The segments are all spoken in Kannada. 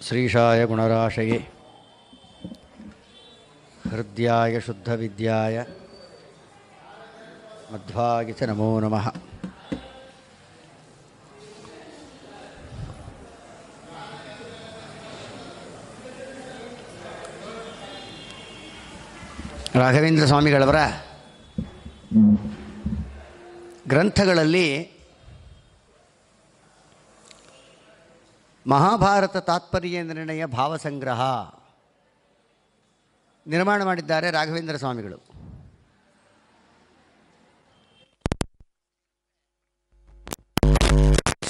श्रीशाय गुणराशये हृद्याय शुद्धविद्याय मध्वाय च नमो नमः। ರಾಘವೇಂದ್ರ ಸ್ವಾಮಿಗಳವರ ಗ್ರಂಥಗಳಲ್ಲಿ ಮಹಾಭಾರತ ತಾತ್ಪರ್ಯ ನಿರ್ಣಯ ಭಾವಸಂಗ್ರಹ ನಿರ್ಮಾಣ ಮಾಡಿದ್ದಾರೆ ರಾಘವೇಂದ್ರ ಸ್ವಾಮಿಗಳು.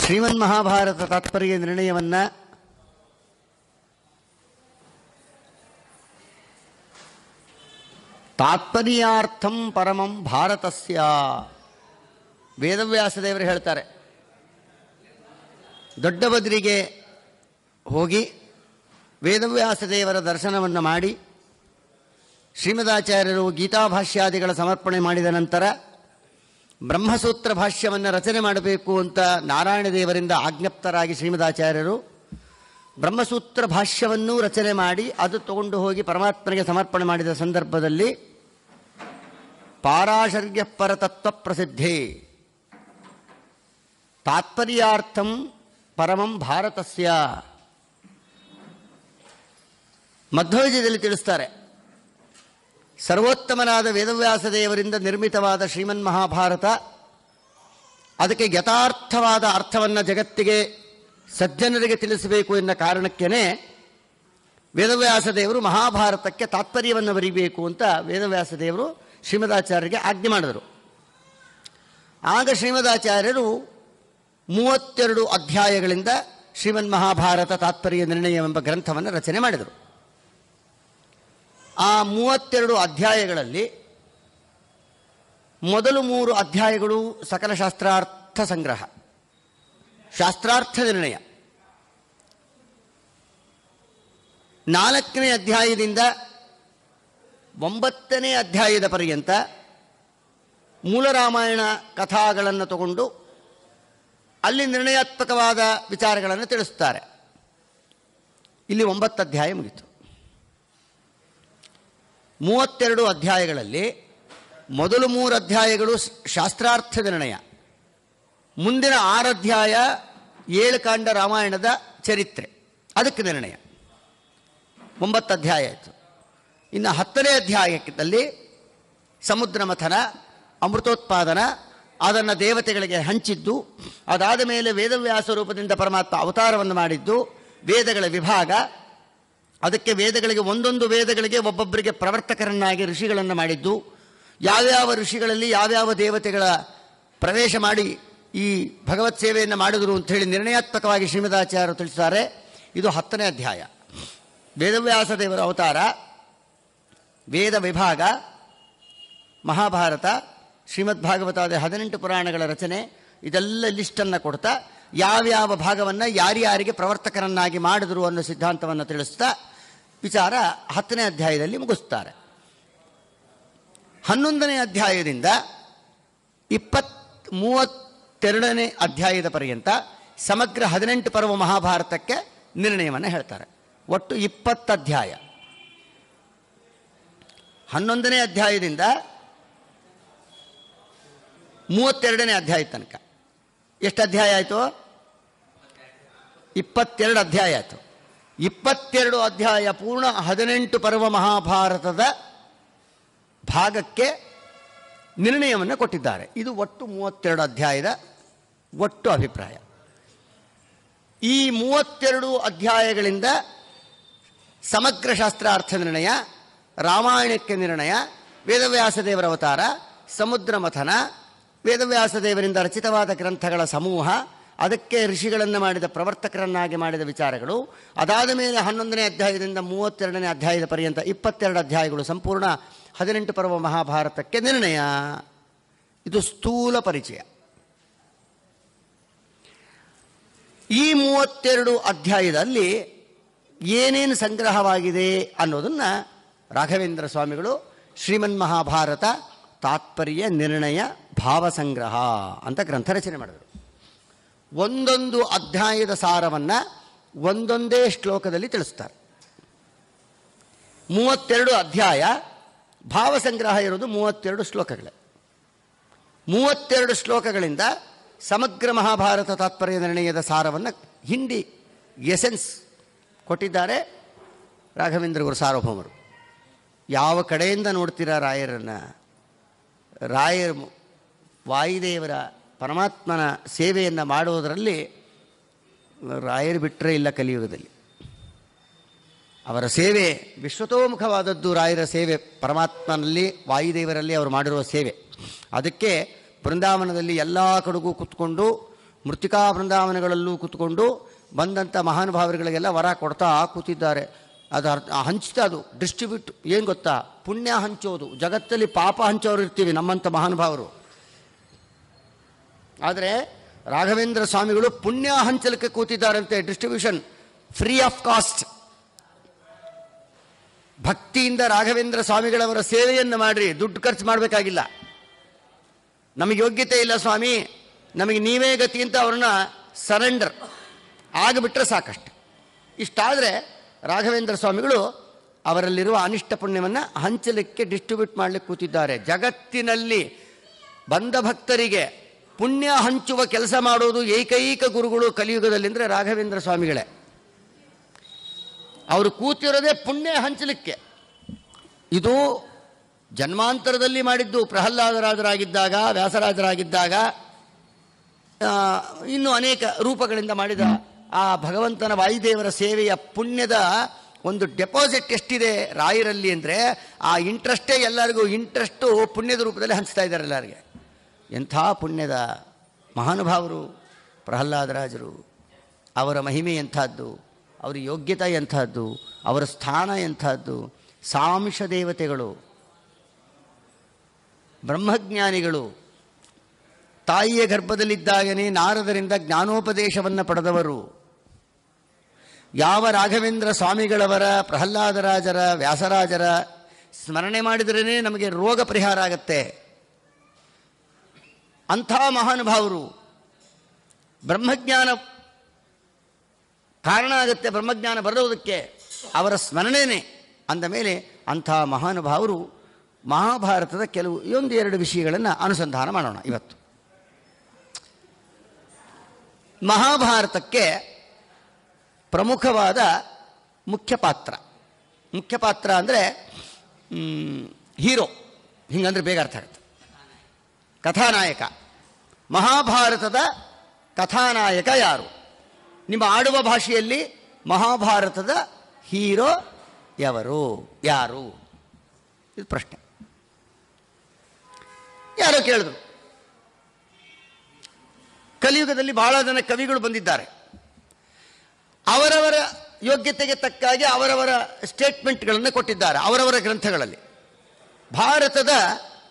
ಶ್ರೀಮನ್ ಮಹಾಭಾರತ ತಾತ್ಪರ್ಯ ನಿರ್ಣಯವನ್ನು ತಾತ್ಪರ್ಯಾರ್ಥಂ ಪರಮಂ ಭಾರತಸ್ಯ ವೇದವ್ಯಾಸದೇವರು ಹೇಳ್ತಾರೆ. ದೊಡ್ಡ ಬದ್ರಿಗೆ ಹೋಗಿ ವೇದವ್ಯಾಸದೇವರ ದರ್ಶನವನ್ನು ಮಾಡಿ ಶ್ರೀಮದಾಚಾರ್ಯರು ಗೀತಾಭಾಷ್ಯಾದಿಗಳ ಸಮರ್ಪಣೆ ಮಾಡಿದ ನಂತರ ಬ್ರಹ್ಮಸೂತ್ರ ಭಾಷ್ಯವನ್ನು ರಚನೆ ಮಾಡಬೇಕು ಅಂತ ನಾರಾಯಣ ದೇವರಿಂದ ಆಜ್ಞಪ್ತರಾಗಿ ಶ್ರೀಮದಾಚಾರ್ಯರು ಬ್ರಹ್ಮಸೂತ್ರ ಭಾಷ್ಯವನ್ನೂ ರಚನೆ ಮಾಡಿ ಅದು ತಗೊಂಡು ಹೋಗಿ ಪರಮಾತ್ಮನಿಗೆ ಸಮರ್ಪಣೆ ಮಾಡಿದ ಸಂದರ್ಭದಲ್ಲಿ ಪಾರಾಶರ್ಯ ಪರತತ್ವ ಪ್ರಸಿದ್ಧಿ ತಾತ್ಪರ್ಯಾರ್ಥಂ ಪರಮಂ ಭಾರತಸ್ಯ ಮಧ್ವವಿಜಯದಲ್ಲಿ ತಿಳಿಸ್ತಾರೆ. ಸರ್ವೋತ್ತಮನಾದ ವೇದವ್ಯಾಸದೇವರಿಂದ ನಿರ್ಮಿತವಾದ ಶ್ರೀಮನ್ ಮಹಾಭಾರತ, ಅದಕ್ಕೆ ಯಥಾರ್ಥವಾದ ಅರ್ಥವನ್ನು ಜಗತ್ತಿಗೆ ಸಜ್ಜನರಿಗೆ ತಿಳಿಸಬೇಕು ಎನ್ನ ಕಾರಣಕ್ಕೇ ವೇದವ್ಯಾಸದೇವರು ಮಹಾಭಾರತಕ್ಕೆ ತಾತ್ಪರ್ಯವನ್ನು ಬರೀಬೇಕು ಅಂತ ವೇದವ್ಯಾಸದೇವರು ಶ್ರೀಮದಾಚಾರ್ಯರಿಗೆ ಆಜ್ಞೆ ಮಾಡಿದರು. ಆಗ ಶ್ರೀಮದಾಚಾರ್ಯರು 32 ಅಧ್ಯಾಯಗಳಿಂದ ಶ್ರೀಮನ್ ಮಹಾಭಾರತ ತಾತ್ಪರ್ಯ ನಿರ್ಣಯವೆಂಬ ಗ್ರಂಥವನ್ನು ರಚನೆ ಮಾಡಿದರು. ಆ 32 ಅಧ್ಯಾಯಗಳಲ್ಲಿ ಮೊದಲು 3 ಅಧ್ಯಾಯಗಳು ಸಕಲ ಶಾಸ್ತ್ರಾರ್ಥ ಸಂಗ್ರಹ, ಶಾಸ್ತ್ರಾರ್ಥ ನಿರ್ಣಯ. 4ನೇ ಅಧ್ಯಾಯದಿಂದ 9ನೇ ಅಧ್ಯಾಯದ ಪರ್ಯಂತ ಮೂಲ ರಾಮಾಯಣ ಕಥಾಗಳನ್ನು ತಗೊಂಡು ಅಲ್ಲಿ ನಿರ್ಣಯಾತ್ಮಕವಾದ ವಿಚಾರಗಳನ್ನು ತಿಳಿಸುತ್ತಾರೆ. ಇಲ್ಲಿ 9 ಅಧ್ಯಾಯ ಮುಗಿತು. 32 ಅಧ್ಯಾಯಗಳಲ್ಲಿ ಮೊದಲು 3 ಅಧ್ಯಾಯಗಳು ಶಾಸ್ತ್ರಾರ್ಥ ನಿರ್ಣಯ, ಮುಂದಿನ 6 ಅಧ್ಯಾಯ 7 ಕಾಂಡ ರಾಮಾಯಣದ ಚರಿತ್ರೆ, ಅದಕ್ಕೆ ನಿರ್ಣಯ. 9 ಅಧ್ಯಾಯ ಆಯಿತು. ಇನ್ನು 10ನೇ ಅಧ್ಯಾಯದಲ್ಲಿ ಸಮುದ್ರ ಮಥನ, ಅಮೃತೋತ್ಪಾದನ, ಅದನ್ನು ದೇವತೆಗಳಿಗೆ ಹಂಚಿದ್ದು, ಅದಾದ ಮೇಲೆ ವೇದವ್ಯಾಸ ರೂಪದಿಂದ ಪರಮಾತ್ಮ ಅವತಾರವನ್ನು ಮಾಡಿದ್ದು, ವೇದಗಳ ವಿಭಾಗ, ಅದಕ್ಕೆ ವೇದಗಳಿಗೆ ಒಂದೊಂದು ವೇದಗಳಿಗೆ ಒಬ್ಬೊಬ್ಬರಿಗೆ ಪ್ರವರ್ತಕರನ್ನಾಗಿ ಋಷಿಗಳನ್ನು ಮಾಡಿದ್ದು, ಯಾವ್ಯಾವ ಋಷಿಗಳಲ್ಲಿ ಯಾವ್ಯಾವ ದೇವತೆಗಳ ಪ್ರವೇಶ ಮಾಡಿ ಈ ಭಗವತ್ ಸೇವೆಯನ್ನು ಮಾಡಿದರು ಅಂಥೇಳಿ ನಿರ್ಣಯಾತ್ಮಕವಾಗಿ ಶ್ರೀಮದಾಚಾರ್ಯರು ತಿಳಿಸುತ್ತಾರೆ. ಇದು 10ನೇ ಅಧ್ಯಾಯ. ವೇದವ್ಯಾಸ ದೇವರ ಅವತಾರ, ವೇದ ವಿಭಾಗ, ಮಹಾಭಾರತ, ಶ್ರೀಮದ್ ಭಾಗವತಾದ 18 ಪುರಾಣಗಳ ರಚನೆ, ಇದೆಲ್ಲ ಲಿಸ್ಟನ್ನು ಕೊಡ್ತಾ ಯಾವ್ಯಾವ ಭಾಗವನ್ನು ಯಾರ್ಯಾರಿಗೆ ಪ್ರವರ್ತಕರನ್ನಾಗಿ ಮಾಡಿದ್ರು ಅನ್ನೋ ಸಿದ್ಧಾಂತವನ್ನು ತಿಳಿಸ್ತಾ ವಿಚಾರ 10ನೇ ಅಧ್ಯಾಯದಲ್ಲಿ ಮುಗಿಸ್ತಾರೆ. 11ನೇ ಅಧ್ಯಾಯದಿಂದ 32ನೇ ಅಧ್ಯಾಯದ ಪರ್ಯಂತ ಸಮಗ್ರ 18 ಪರ್ವ ಮಹಾಭಾರತಕ್ಕೆ ನಿರ್ಣಯವನ್ನು ಹೇಳ್ತಾರೆ. ಒಟ್ಟು 20 ಅಧ್ಯಾಯ. 11ನೇ ಅಧ್ಯಾಯದಿಂದ 32ನೇ ಅಧ್ಯಾಯ ತನಕ ಎಷ್ಟು ಅಧ್ಯಾಯ ಆಯಿತು? 22 ಅಧ್ಯಾಯ ಆಯಿತು. 22 ಅಧ್ಯಾಯ ಪೂರ್ಣ 18 ಪರ್ವ ಮಹಾಭಾರತದ ಭಾಗಕ್ಕೆ ನಿರ್ಣಯವನ್ನು ಕೊಟ್ಟಿದ್ದಾರೆ. ಇದು ಒಟ್ಟು 32 ಅಧ್ಯಾಯದ ಒಟ್ಟು ಅಭಿಪ್ರಾಯ. ಈ 32 ಅಧ್ಯಾಯಗಳಿಂದ ಸಮಗ್ರ ಶಾಸ್ತ್ರಾರ್ಥ ನಿರ್ಣಯ, ರಾಮಾಯಣಕ್ಕೆ ನಿರ್ಣಯ, ವೇದವ್ಯಾಸದೇವರ ಅವತಾರ, ಸಮುದ್ರ ಮಥನ, ವೇದವ್ಯಾಸದೇವರಿಂದ ರಚಿತವಾದ ಗ್ರಂಥಗಳ ಸಮೂಹ, ಅದಕ್ಕೆ ಋಷಿಗಳನ್ನು ಮಾಡಿದ ಪ್ರವರ್ತಕರನ್ನಾಗಿ ಮಾಡಿದ ವಿಚಾರಗಳು, ಅದಾದ ಮೇಲೆ 11ನೇ ಅಧ್ಯಾಯದಿಂದ 32ನೇ ಅಧ್ಯಾಯದ ಪರ್ಯಂತ 22 ಅಧ್ಯಾಯಗಳು ಸಂಪೂರ್ಣ 18 ಪರ್ವ ಮಹಾಭಾರತಕ್ಕೆ ನಿರ್ಣಯ. ಇದು ಸ್ಥೂಲ ಪರಿಚಯ. ಈ 32 ಅಧ್ಯಾಯದಲ್ಲಿ ಏನೇನು ಸಂಗ್ರಹವಾಗಿದೆ ಅನ್ನೋದನ್ನು ರಾಘವೇಂದ್ರ ಸ್ವಾಮಿಗಳು ಶ್ರೀಮನ್ ಮಹಾಭಾರತ ತಾತ್ಪರ್ಯ ನಿರ್ಣಯ ಭಾವಸಂಗ್ರಹ ಅಂತ ಗ್ರಂಥ ರಚನೆ ಮಾಡಿದರು. ಒಂದೊಂದು ಅಧ್ಯಾಯದ ಸಾರವನ್ನು ಒಂದೊಂದೇ ಶ್ಲೋಕದಲ್ಲಿ ತಿಳಿಸ್ತಾರೆ. 32 ಅಧ್ಯಾಯ, ಭಾವಸಂಗ್ರಹ ಇರೋದು 32 ಶ್ಲೋಕಗಳೇ. 32 ಶ್ಲೋಕಗಳಿಂದ ಸಮಗ್ರ ಮಹಾಭಾರತ ತಾತ್ಪರ್ಯ ನಿರ್ಣಯದ ಸಾರವನ್ನು ಹಿಂಡಿ ಎಸೆನ್ಸ್ ಕೊಟ್ಟಿದ್ದಾರೆ ರಾಘವೇಂದ್ರ ಗುರು ಸಾರ್ವಭೌಮರು. ಯಾವ ಕಡೆಯಿಂದ ನೋಡ್ತೀರಾ ರಾಯರನ್ನು? ವಾಯುದೇವರ ಪರಮಾತ್ಮನ ಸೇವೆಯನ್ನು ಮಾಡುವುದರಲ್ಲಿ ರಾಯರು ಬಿಟ್ಟರೆ ಇಲ್ಲ ಕಲಿಯುಗದಲ್ಲಿ. ಅವರ ಸೇವೆ ವಿಶ್ವತೋಮುಖವಾದದ್ದು. ರಾಯರ ಸೇವೆ ಪರಮಾತ್ಮನಲ್ಲಿ, ವಾಯುದೇವರಲ್ಲಿ ಅವರು ಮಾಡಿರುವ ಸೇವೆ. ಅದಕ್ಕೆ ಬೃಂದಾವನದಲ್ಲಿ ಎಲ್ಲ ಕಡೆಗೂ ಕೂತ್ಕೊಂಡು, ಮೃತ್ತಿಕಾ ಬೃಂದಾವನಗಳಲ್ಲೂ ಕೂತ್ಕೊಂಡು ಬಂದಂಥ ಮಹಾನುಭಾವರುಗಳಿಗೆಲ್ಲ ವರ ಕೊಡ್ತಾ ಕೂತಿದ್ದಾರೆ. ಅದು ಹಂಚ್ತಾ, ಅದು ಡಿಸ್ಟ್ರಿಬ್ಯೂಟ್. ಏನು ಗೊತ್ತಾ? ಪುಣ್ಯ ಹಂಚೋದು. ಜಗತ್ತಲ್ಲಿ ಪಾಪ ಹಂಚೋರು ಇರ್ತೀವಿ ನಮ್ಮಂಥ ಮಹಾನುಭಾವರು. ಆದರೆ ರಾಘವೇಂದ್ರ ಸ್ವಾಮಿಗಳು ಪುಣ್ಯ ಹಂಚಲಿಕ್ಕೆ ಕೂತಿದ್ದಾರಂತೆ. Distribution free of cost. ಭಕ್ತಿಯಿಂದ ರಾಘವೇಂದ್ರ ಸ್ವಾಮಿಗಳವರ ಸೇವೆಯನ್ನು ಮಾಡಿರಿ, ದುಡ್ಡು ಖರ್ಚು ಮಾಡಬೇಕಾಗಿಲ್ಲ. ನಮಗೆ ಯೋಗ್ಯತೆ ಇಲ್ಲ ಸ್ವಾಮಿ, ನಮಗೆ ನೀವೇ ಗತಿ ಅಂತ ಅವ್ರನ್ನ ಸರೆಂಡರ್ ಆಗಿಬಿಟ್ರೆ ಸಾಕಷ್ಟು. ಇಷ್ಟಾದರೆ ರಾಘವೇಂದ್ರ ಸ್ವಾಮಿಗಳು ಅವರಲ್ಲಿರುವ ಅನಿಷ್ಟ ಪುಣ್ಯವನ್ನು ಹಂಚಲಿಕ್ಕೆ, ಡಿಸ್ಟ್ರಿಬ್ಯೂಟ್ ಮಾಡಲಿಕ್ಕೆ ಕೂತಿದ್ದಾರೆ. ಜಗತ್ತಿನಲ್ಲಿ ಬಂದ ಭಕ್ತರಿಗೆ ಪುಣ್ಯ ಹಂಚುವ ಕೆಲಸ ಮಾಡೋದು ಏಕೈಕ ಗುರುಗಳು ಕಲಿಯುಗದಲ್ಲಿ ಅಂದರೆ ರಾಘವೇಂದ್ರ ಸ್ವಾಮಿಗಳೇ. ಅವರು ಕೂತಿರೋದೇ ಪುಣ್ಯ ಹಂಚಲಿಕ್ಕೆ. ಇದು ಜನ್ಮಾಂತರದಲ್ಲಿ ಮಾಡಿದ್ದು. ಪ್ರಹ್ಲಾದರಾಜರಾಗಿದ್ದಾಗ, ವ್ಯಾಸರಾಜರಾಗಿದ್ದಾಗ, ಇನ್ನೂ ಅನೇಕ ರೂಪಗಳಿಂದ ಮಾಡಿದ ಆ ಭಗವಂತನ ವಾಯುದೇವರ ಸೇವೆಯ ಪುಣ್ಯದ ಒಂದು ಡೆಪಾಸಿಟ್ ಎಷ್ಟಿದೆ ರಾಯರಲ್ಲಿ ಅಂದರೆ ಆ ಇಂಟ್ರೆಸ್ಟೇ ಎಲ್ಲರಿಗೂ ಇಂಟ್ರೆಸ್ಟು ಪುಣ್ಯದ ರೂಪದಲ್ಲಿ ಹಂಚ್ತಾ ಇದ್ದಾರೆ ಎಲ್ಲರಿಗೆ. ಎಂಥ ಪುಣ್ಯದ ಮಹಾನುಭಾವರು ಪ್ರಹ್ಲಾದರಾಜರು. ಅವರ ಮಹಿಮೆ ಎಂಥದ್ದು, ಅವರ ಯೋಗ್ಯತೆ ಎಂಥದ್ದು, ಅವರ ಸ್ಥಾನ ಎಂಥದ್ದು. ಸಾಂಶ ದೇವತೆಗಳು, ಬ್ರಹ್ಮಜ್ಞಾನಿಗಳು, ತಾಯಿಯ ಗರ್ಭದಲ್ಲಿದ್ದಾಗನೇ ನಾರದರಿಂದ ಜ್ಞಾನೋಪದೇಶವನ್ನು ಪಡೆದವರು. ಯಾವ ರಾಘವೇಂದ್ರ ಸ್ವಾಮಿಗಳವರ, ಪ್ರಹ್ಲಾದರಾಜರ, ವ್ಯಾಸರಾಜರ ಸ್ಮರಣೆ ಮಾಡಿದ್ರೇ ನಮಗೆ ರೋಗ ಪರಿಹಾರ ಆಗತ್ತೆ. ಅಂಥ ಮಹಾನುಭಾವರು. ಬ್ರಹ್ಮಜ್ಞಾನ ಕಾರಣ ಆಗುತ್ತೆ, ಬ್ರಹ್ಮಜ್ಞಾನ ಬರೋದಕ್ಕೆ ಅವರ ಸ್ಮರಣೆನೇ. ಅಂದ ಮೇಲೆ ಅಂಥ ಮಹಾನುಭಾವರು ಮಹಾಭಾರತದ ಕೆಲವು 1-2 ವಿಷಯಗಳನ್ನು ಅನುಸಂಧಾನ ಮಾಡೋಣ ಇವತ್ತು. ಮಹಾಭಾರತಕ್ಕೆ ಪ್ರಮುಖವಾದ ಮುಖ್ಯ ಪಾತ್ರ ಅಂದರೆ ಹೀರೋ, ಹಿಂಗಂದ್ರೆ ಬೇಗ ಅರ್ಥ ಆಗುತ್ತೆ. ಕಥಾನಾಯಕ. ಮಹಾಭಾರತದ ಕಥಾನಾಯಕ ಯಾರು? ನಿಮ್ಮ ಆಡುವ ಭಾಷೆಯಲ್ಲಿ ಮಹಾಭಾರತದ ಹೀರೋ ಯಾರು? ಇದು ಪ್ರಶ್ನೆ. ಯಾರೋ ಕೇಳಿದ್ರು. ಕಲಿಯುಗದಲ್ಲಿ ಬಹಳ ಜನ ಕವಿಗಳು ಬಂದಿದ್ದಾರೆ. ಅವರವರ ಯೋಗ್ಯತೆಗೆ ತಕ್ಕಾಗಿ ಅವರವರ ಸ್ಟೇಟ್ಮೆಂಟ್ಗಳನ್ನು ಕೊಟ್ಟಿದ್ದಾರೆ ಅವರವರ ಗ್ರಂಥಗಳಲ್ಲಿ.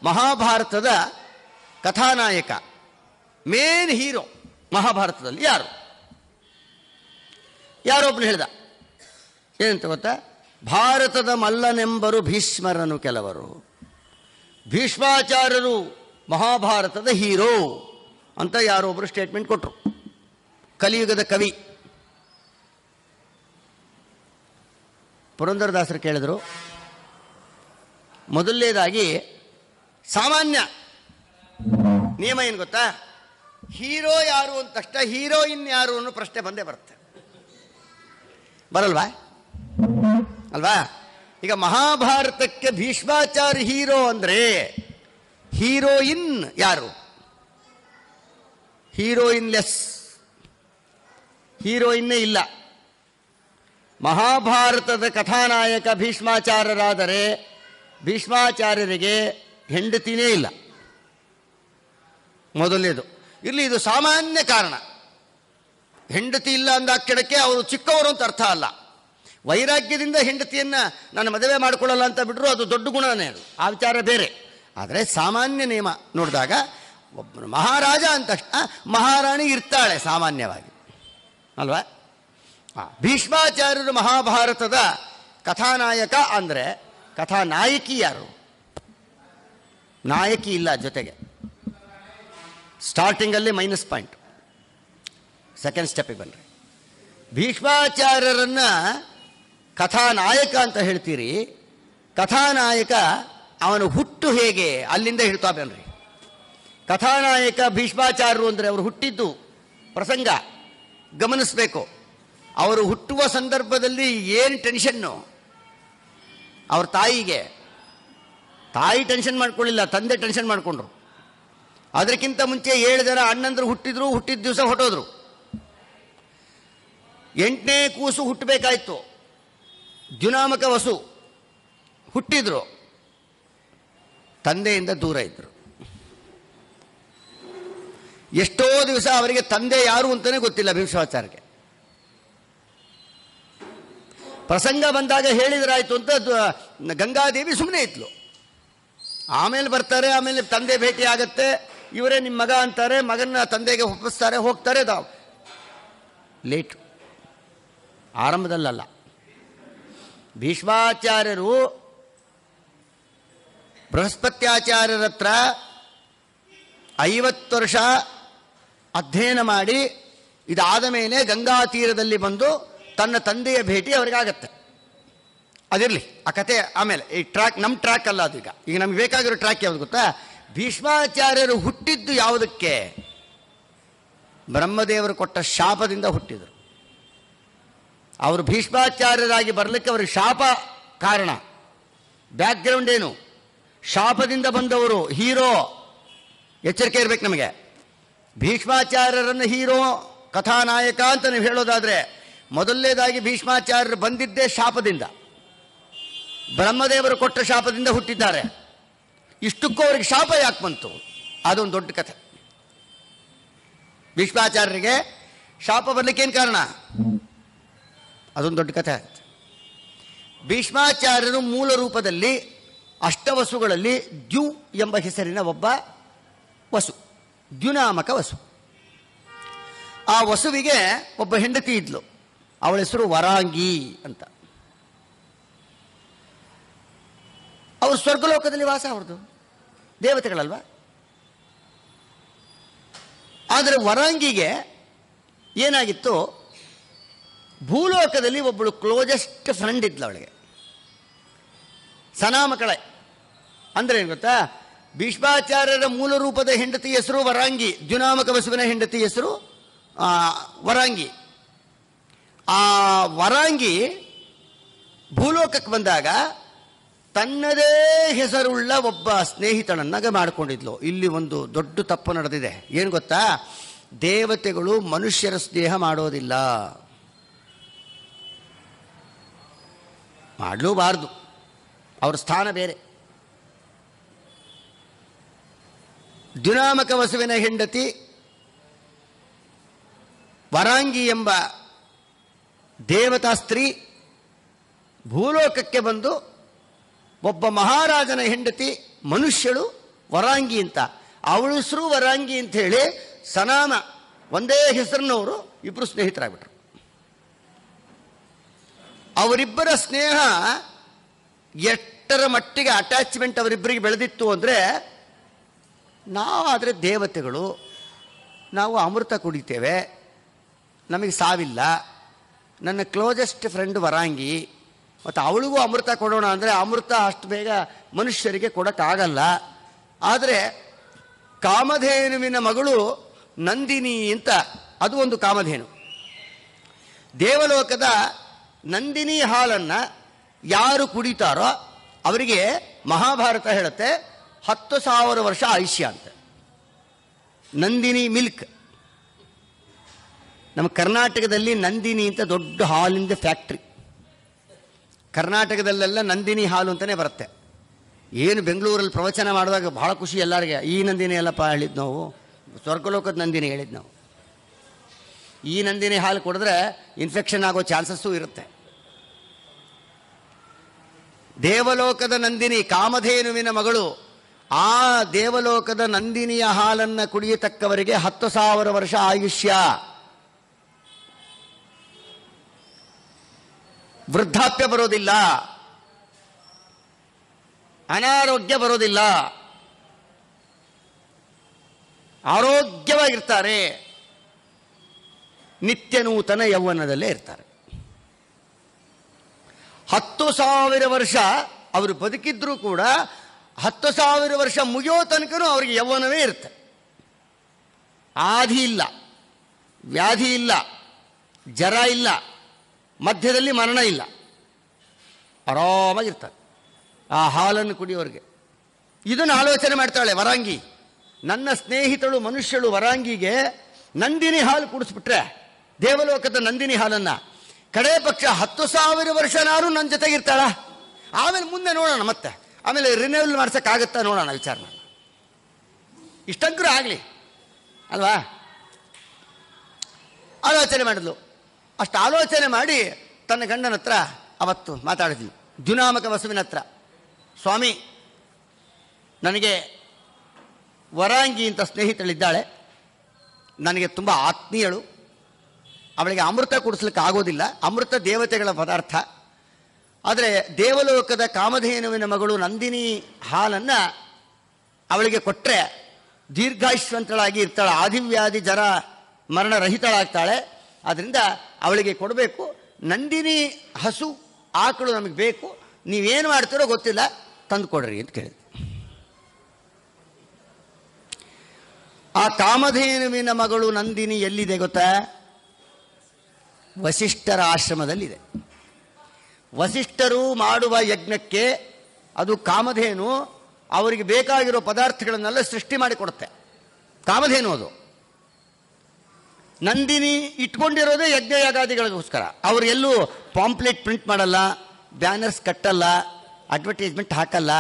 ಮಹಾಭಾರತದ ಕಥಾನಾಯಕ, ಮೇನ್ ಹೀರೋ ಮಹಾಭಾರತದಲ್ಲಿ ಯಾರೊಬ್ಬನು ಹೇಳ್ದ. ಏನಂತ ಗೊತ್ತಾ? ಭಾರತದ ಮಲ್ಲನೆಂಬರು ಭೀಷ್ಮರನು ಕೆಲವರು. ಭೀಷ್ಮಾಚಾರ್ಯರು ಮಹಾಭಾರತದ ಹೀರೋ ಅಂತ ಯಾರೊಬ್ಬರು ಸ್ಟೇಟ್ಮೆಂಟ್ ಕೊಟ್ಟರು. ಕಲಿಯುಗದ ಕವಿ ಪುರಂದರದಾಸರು ಕೇಳಿದರು. ಮೊದಲನೇದಾಗಿ ಸಾಮಾನ್ಯ ನಿಯಮ ಏನು ಗೊತ್ತಾ? ಹೀರೋ ಯಾರು ಅಂತ ತಕ್ಷಣ ಹೀರೋಯಿನ್ ಯಾರು ಅನ್ನೋ ಪ್ರಶ್ನೆ ಬಂದೇ ಬರುತ್ತೆ. ಬರಲ್ವಾ? ಅಲ್ವಾ? ಈಗ ಮಹಾಭಾರತಕ್ಕೆ ಭೀಷ್ಮಾಚಾರ್ಯ ಹೀರೋ ಅಂದರೆ ಹೀರೋಯಿನ್ ಯಾರು? ಹೀರೋಯಿನ್ನೇ ಇಲ್ಲ. ಮಹಾಭಾರತದ ಕಥಾನಾಯಕ ಭೀಷ್ಮಾಚಾರ್ಯರಾದರೆ ಭೀಷ್ಮಾಚಾರ್ಯರಿಗೆ ಹೆಂಡತಿನೇ ಇಲ್ಲ. ಮೊದಲನೇದು ಇರಲಿ, ಇದು ಸಾಮಾನ್ಯ ಕಾರಣ. ಹೆಂಡತಿ ಇಲ್ಲ ಅಂದಾಕ್ಷಣಕ್ಕೆ ಅವರು ಚಿಕ್ಕವರು ಅಂತ ಅರ್ಥ ಅಲ್ಲ. ವೈರಾಗ್ಯದಿಂದ ಹೆಂಡತಿಯನ್ನು ನಾನು ಮದುವೆ ಮಾಡಿಕೊಳ್ಳಲ್ಲ ಅಂತ ಬಿಟ್ಟರು ಅದು ದೊಡ್ಡ ಗುಣನೇ, ಅದು ಆ ವಿಚಾರ ಬೇರೆ. ಆದರೆ ಸಾಮಾನ್ಯ ನಿಯಮ ನೋಡಿದಾಗ ಒಬ್ಬನು ಮಹಾರಾಜ ಅಂದ ತಕ್ಷಣ ಮಹಾರಾಣಿ ಇರ್ತಾಳೆ ಸಾಮಾನ್ಯವಾಗಿ, ಅಲ್ವಾ? ಭೀಷ್ಮಾಚಾರ್ಯರು ಮಹಾಭಾರತದ ಕಥಾನಾಯಕ ಅಂದರೆ ಕಥಾನಾಯಕಿ ಯಾರು? ನಾಯಕಿ ಇಲ್ಲ. ಜೊತೆಗೆ ಸ್ಟಾರ್ಟಿಂಗಲ್ಲಿ -ಪಾಯಿಂಟ್, ಸೆಕೆಂಡ್ ಸ್ಟೆಪ್ಪಿಗೆ ಬಂದರೆ ಭೀಷ್ಮಾಚಾರ್ಯರನ್ನ ಕಥಾನಾಯಕ ಅಂತ ಹೇಳ್ತೀರಿ. ಕಥಾನಾಯಕ ಅವನ ಹುಟ್ಟು ಹೇಗೆ ಅಲ್ಲಿಂದ ಹೇಳ್ತಾ ಬನ್ರಿ. ಕಥಾನಾಯಕ ಭೀಷ್ಮಾಚಾರ್ಯರು ಅಂದರೆ ಅವರು ಹುಟ್ಟಿದ್ದು ಪ್ರಸಂಗ ಗಮನಿಸಬೇಕು. ಅವರು ಹುಟ್ಟುವ ಸಂದರ್ಭದಲ್ಲಿ ಏನು ಟೆನ್ಷನ್ನು ಅವ್ರ ತಾಯಿಗೆ. ತಾಯಿ ಟೆನ್ಷನ್ ಮಾಡ್ಕೊಳ್ಳಿಲ್ಲ, ತಂದೆ ಟೆನ್ಷನ್ ಮಾಡಿಕೊಂಡ್ರು. ಅದಕ್ಕಿಂತ ಮುಂಚೆ 7 ಜನ ಅಣ್ಣಂದರು ಹುಟ್ಟಿದ ದಿವಸ ಹೊಟ್ಟೋದ್ರು. 8ನೇ ಕೂಸು ಹುಟ್ಟಬೇಕಾಯ್ತು. ದ್ಯುನಾಮಕ ವಸು ಹುಟ್ಟಿದ್ರು, ತಂದೆಯಿಂದ ದೂರ ಇದ್ರು. ಎಷ್ಟೋ ದಿವಸ ಅವರಿಗೆ ತಂದೆ ಯಾರು ಅಂತಲೇ ಗೊತ್ತಿಲ್ಲ ಭೀಷ್ಮಾಚಾರ್ಯರಿಗೆ. ಪ್ರಸಂಗ ಬಂದಾಗ ಹೇಳಿದ್ರಾಯ್ತು ಅಂತ ಗಂಗಾದೇವಿ ಸುಮ್ಮನೆ ಇದ್ಲು. ಆಮೇಲೆ ಬರ್ತಾರೆ, ಆಮೇಲೆ ತಂದೆ ಭೇಟಿ ಆಗತ್ತೆ, ಇವರೇ ನಿಮ್ಮ ಮಗ ಅಂತಾರೆ, ಮಗನ ತಂದೆಗೆ ಒಪ್ಪಿಸ್ತಾರೆ, ಹೋಗ್ತಾರೆ. ಲೇಟ್, ಆರಂಭದಲ್ಲ. ಭೀಷ್ಮಾಚಾರ್ಯರು ಬೃಹಸ್ಪತ್ಯಾಚಾರ್ಯರ ಹತ್ರ 50 ವರ್ಷ ಅಧ್ಯಯನ ಮಾಡಿ ಇದಾದ ಮೇಲೆ ಗಂಗಾ ತೀರದಲ್ಲಿ ಬಂದು ತನ್ನ ತಂದೆಯ ಭೇಟಿ ಅವರಿಗಾಗತ್ತೆ. ಅದಿರಲಿ, ಆ ಕತೆ ಆಮೇಲೆ. ಈ ಟ್ರ್ಯಾಕ್ ನಮ್ಮ ಟ್ರ್ಯಾಕ್ ಅಲ್ಲ ಅದು. ಈಗ ನಮ್ಗೆ ಬೇಕಾಗಿರೋ ಟ್ರ್ಯಾಕ್ ಯಾವುದು ಗೊತ್ತಾ? ಭೀಷ್ಮಾಚಾರ್ಯರು ಹುಟ್ಟಿದ್ದು ಯಾವುದಕ್ಕೆ? ಬ್ರಹ್ಮದೇವರು ಕೊಟ್ಟ ಶಾಪದಿಂದ ಹುಟ್ಟಿದರು. ಅವರು ಭೀಷ್ಮಾಚಾರ್ಯರಾಗಿ ಬರಲಿಕ್ಕೆ ಅವರಿಗೆ ಶಾಪ ಕಾರಣ. ಬ್ಯಾಕ್ಗ್ರೌಂಡ್ ಏನು? ಶಾಪದಿಂದ ಬಂದವರು. ಹೀರೋ, ಎಚ್ಚರಿಕೆ ಇರಬೇಕು ನಮಗೆ. ಭೀಷ್ಮಾಚಾರ್ಯರನ್ನು ಹೀರೋ, ಕಥಾನಾಯಕ ಅಂತ ನೀವು ಹೇಳೋದಾದರೆ, ಮೊದಲನೇದಾಗಿ ಭೀಷ್ಮಾಚಾರ್ಯರು ಬಂದಿದ್ದೇ ಶಾಪದಿಂದ. ಬ್ರಹ್ಮದೇವರು ಕೊಟ್ಟ ಶಾಪದಿಂದ ಹುಟ್ಟಿದ್ದಾರೆ. ಇಷ್ಟಕ್ಕೂ ಅವರಿಗೆ ಶಾಪ ಯಾಕೆ ಬಂತು? ಅದೊಂದು ದೊಡ್ಡ ಕಥೆ. ಭೀಷ್ಮಾಚಾರ್ಯರಿಗೆ ಶಾಪ ಬರಲಿಕ್ಕೇನು ಕಾರಣ? ಅದೊಂದು ದೊಡ್ಡ ಕಥೆ ಆಗುತ್ತೆ. ಭೀಷ್ಮಾಚಾರ್ಯರು ಮೂಲ ರೂಪದಲ್ಲಿ ಅಷ್ಟವಸುಗಳಲ್ಲಿ ದ್ಯು ಎಂಬ ಹೆಸರಿನ ಒಬ್ಬ ವಸು, ದ್ಯುನಾಮಕ ವಸು. ಆ ವಸುವಿಗೆ ಒಬ್ಬ ಹೆಂಡತಿ ಇದ್ಲು, ಅವಳ ಹೆಸರು ವರಾಂಗಿ ಅಂತ. ಅವರು ಸ್ವರ್ಗಲೋಕದಲ್ಲಿ ವಾಸ, ಅವ್ರದ್ದು ದೇವತೆಗಳಲ್ವಾ. ಆದರೆ ವರಾಂಗಿಗೆ ಏನಾಗಿತ್ತು, ಭೂಲೋಕದಲ್ಲಿ ಒಬ್ಬಳು ಕ್ಲೋಜೆಸ್ಟ್ ಫ್ರೆಂಡ್ ಇದ್ಲು ಅವಳಿಗೆ, ಸನಾಮಕಳೆ. ಅಂದರೆ ಏನು ಗೊತ್ತಾ? ಭೀಷ್ಮಾಚಾರ್ಯರ ಮೂಲ ರೂಪದ ಹೆಂಡತಿ ಹೆಸರು ವರಾಂಗಿ, ದ್ಯುನಾಮಕ ವಸುವಿನ ಹೆಂಡತಿ ಹೆಸರು ವರಾಂಗಿ. ಆ ವರಾಂಗಿ ಭೂಲೋಕಕ್ಕೆ ಬಂದಾಗ ತನ್ನದೇ ಹೆಸರುಳ್ಳ ಒಬ್ಬ ಸ್ನೇಹಿತನನ್ನಾಗ ಮಾಡಿಕೊಂಡಿದ್ಲು. ಇಲ್ಲಿ ಒಂದು ದೊಡ್ಡ ತಪ್ಪು ನಡೆದಿದೆ. ಏನು ಗೊತ್ತಾ? ದೇವತೆಗಳು ಮನುಷ್ಯರ ಸ್ನೇಹ ಮಾಡೋದಿಲ್ಲ, ಮಾಡಲೂಬಾರ್ದು, ಅವ್ರ ಸ್ಥಾನ ಬೇರೆ. ದ್ಯುನಾಮಕ ವಸುವಿನ ಹೆಂಡತಿ ವರಾಂಗಿ ಎಂಬ ದೇವತಾ ಸ್ತ್ರೀ ಭೂಲೋಕಕ್ಕೆ ಬಂದು ಒಬ್ಬ ಮಹಾರಾಜನ ಹೆಂಡತಿ ಮನುಷ್ಯಳು ವರಾಂಗಿ ಅಂತ. ಅವಳ ಹೆಸರು ವರಾಂಗಿ ಅಂತ ಹೇಳಿ ಸನಾಮ ಒಂದೇ ಹೆಸರಿನವರು ಇಬ್ಬರು ಸ್ನೇಹಿತರಾಗ್ಬಿಟ್ರು. ಅವರಿಬ್ಬರ ಸ್ನೇಹ ಎಷ್ಟರ ಮಟ್ಟಿಗೆ ಅಟ್ಯಾಚ್ಮೆಂಟ್ ಅವರಿಬ್ಬರಿಗೆ ಬೆಳೆದಿತ್ತು ಅಂದರೆ, ನಾವಾದರೆ ದೇವತೆಗಳು, ನಾವು ಅಮೃತ ಕುಡಿತೇವೆ, ನಮಗೆ ಸಾವಿಲ್ಲ. ನನ್ನ ಕ್ಲೋಜೆಸ್ಟ್ ಫ್ರೆಂಡ್ ವರಾಂಗಿ, ಮತ್ತು ಅವಳಿಗೂ ಅಮೃತ ಕೊಡೋಣ ಅಂದರೆ ಅಮೃತ ಅಷ್ಟು ಬೇಗ ಮನುಷ್ಯರಿಗೆ ಕೊಡೋಕ್ಕಾಗಲ್ಲ. ಆದರೆ ಕಾಮಧೇನುವಿನ ಮಗಳು ನಂದಿನಿ ಅಂತ, ಅದು ಒಂದು ಕಾಮಧೇನು. ದೇವಲೋಕದ ನಂದಿನಿ ಹಾಲನ್ನು ಯಾರು ಕುಡಿತಾರೋ ಅವರಿಗೆ ಮಹಾಭಾರತ ಹೇಳುತ್ತೆ 10,000 ವರ್ಷ ಆಯುಷ್ಯ ಅಂತ. ನಂದಿನಿ ಮಿಲ್ಕ್. ನಮ್ಮ ಕರ್ನಾಟಕದಲ್ಲಿ ನಂದಿನಿ ಅಂತ ದೊಡ್ಡ ಹಾಲಿಂದ ಫ್ಯಾಕ್ಟ್ರಿ. ಕರ್ನಾಟಕದಲ್ಲೆಲ್ಲ ನಂದಿನಿ ಹಾಲು ಅಂತಲೇ ಬರುತ್ತೆ. ಏನು ಬೆಂಗಳೂರಲ್ಲಿ ಪ್ರವಚನ ಮಾಡುವಾಗ ಭಾಳ ಖುಷಿ ಎಲ್ಲರಿಗೆ. ಈ ನಂದಿನಿ ಎಲ್ಲಪ್ಪ ಹೇಳಿದ್ದು ನಾವು, ಸ್ವರ್ಗಲೋಕದ ನಂದಿನಿ ಹೇಳಿದ್ದು ನಾವು. ಈ ನಂದಿನಿ ಹಾಲು ಕುಡಿದ್ರೆ ಇನ್ಫೆಕ್ಷನ್ ಆಗೋ ಚಾನ್ಸಸ್ಸು ಇರುತ್ತೆ. ದೇವಲೋಕದ ನಂದಿನಿ ಕಾಮಧೇನುವಿನ ಮಗಳು. ಆ ದೇವಲೋಕದ ನಂದಿನಿಯ ಹಾಲನ್ನು ಕುಡಿಯತಕ್ಕವರಿಗೆ 10,000 ವರ್ಷ ಆಯುಷ್ಯ. ವೃದ್ಧಾಪ್ಯ ಬರೋದಿಲ್ಲ, ಅನಾರೋಗ್ಯ ಬರೋದಿಲ್ಲ, ಆರೋಗ್ಯವಾಗಿರ್ತಾರೆ. ನಿತ್ಯ ನೂತನ ಯೌವನದಲ್ಲೇ ಇರ್ತಾರೆ. 10,000 ವರ್ಷ ಅವರು ಬದುಕಿದ್ರೂ ಕೂಡ 10,000 ವರ್ಷ ಮುಗಿಯೋ ತನಕನೂ ಅವರಿಗೆ ಯೌವನವೇ ಇರುತ್ತೆ. ಆದಿ ಇಲ್ಲ, ವ್ಯಾಧಿ ಇಲ್ಲ, ಜರ ಇಲ್ಲ, ಮಧ್ಯದಲ್ಲಿ ಮರಣ ಇಲ್ಲ, ಆರಾಮಾಗಿರ್ತಾರೆ ಆ ಹಾಲನ್ನು ಕುಡಿಯೋರಿಗೆ. ಇದನ್ನು ಆಲೋಚನೆ ಮಾಡ್ತಾಳೆ ವರಾಂಗಿ. ನನ್ನ ಸ್ನೇಹಿತಳು ಮನುಷ್ಯಳು ವರಾಂಗಿಗೆ ನಂದಿನಿ ಹಾಲು ಕುಡಿಸ್ಬಿಟ್ರೆ, ದೇವಲೋಕದ ನಂದಿನಿ ಹಾಲನ್ನು, ಕಡೇ ಪಕ್ಷ 10,000 ವರ್ಷ ನಾನು ನನ್ನ ಜೊತೆಗಿರ್ತಾಳ. ಆಮೇಲೆ ಮುಂದೆ ನೋಡೋಣ, ಮತ್ತೆ ಆಮೇಲೆ ರಿನ್ಯೂವಲ್ ಮಾಡ್ಸೋಕ್ಕಾಗತ್ತಾ ನೋಡೋಣ, ವಿಚಾರ ಮಾಡೋಣ. ಇಷ್ಟಂಕರೂ ಆಗಲಿ ಅಲ್ವಾ? ಆಲೋಚನೆ ಮಾಡಿದ್ಲು. ಅಷ್ಟು ಆಲೋಚನೆ ಮಾಡಿ ತನ್ನ ಗಂಡನ ಹತ್ರ ಅವತ್ತು ಮಾತಾಡಿದ್ಲು, ದ್ಯುನಾಮಕ ವಸುವಿನ ಹತ್ರ. ಸ್ವಾಮಿ, ನನಗೆ ವರಾಂಗಿ ಅಂತ ಸ್ನೇಹಿತಳಿದ್ದಾಳೆ, ನನಗೆ ತುಂಬ ಆತ್ಮೀಯಳು. ಅವಳಿಗೆ ಅಮೃತ ಕುಡಿಸ್ಲಿಕ್ಕೆ ಆಗೋದಿಲ್ಲ, ಅಮೃತ ದೇವತೆಗಳ ಪದಾರ್ಥ. ಆದರೆ ದೇವಲೋಕದ ಕಾಮಧೇನುವಿನ ಮಗಳು ನಂದಿನಿ ಹಾಲನ್ನು ಅವಳಿಗೆ ಕೊಟ್ಟರೆ ದೀರ್ಘಾಯುಷ್ಯವಂತಳಾಗಿ ಇರ್ತಾಳೆ, ಆದಿವ್ಯಾಧಿ ಜರ ಮರಣರಹಿತಳಾಗ್ತಾಳೆ. ಆದ್ದರಿಂದ ಅವಳಿಗೆ ಕೊಡಬೇಕು. ನಂದಿನಿ ಹಸು ಆಕಳು ನಮಗೆ ಬೇಕು, ನೀವೇನು ಮಾಡ್ತೀರೋ ಗೊತ್ತಿಲ್ಲ, ತಂದು ಕೊಡ್ರಿ ಅಂತ ಕೇಳಿದೆ. ಆ ಕಾಮಧೇನುವಿನ ಮಗಳು ನಂದಿನಿ ಎಲ್ಲಿದೆ ಗೊತ್ತಾ? ವಸಿಷ್ಠರ ಆಶ್ರಮದಲ್ಲಿದೆ. ವಸಿಷ್ಠರು ಮಾಡುವ ಯಜ್ಞಕ್ಕೆ ಅದು ಕಾಮಧೇನು ಅವರಿಗೆ ಬೇಕಾಗಿರೋ ಪದಾರ್ಥಗಳನ್ನೆಲ್ಲ ಸೃಷ್ಟಿ ಮಾಡಿಕೊಡುತ್ತೆ. ಕಾಮಧೇನು ಅದು. ನಂದಿನಿ ಇಟ್ಕೊಂಡಿರೋದೇ ಯಜ್ಞ ಯಾಗಾದಿಗಳಿಗೋಸ್ಕರ. ಅವರು ಎಲ್ಲೂ ಪಾಂಪ್ಲೆಟ್ ಪ್ರಿಂಟ್ ಮಾಡಲ್ಲ, ಬ್ಯಾನರ್ಸ್ ಕಟ್ಟಲ್ಲ, ಅಡ್ವರ್ಟೈಸ್ಮೆಂಟ್ ಹಾಕಲ್ಲ,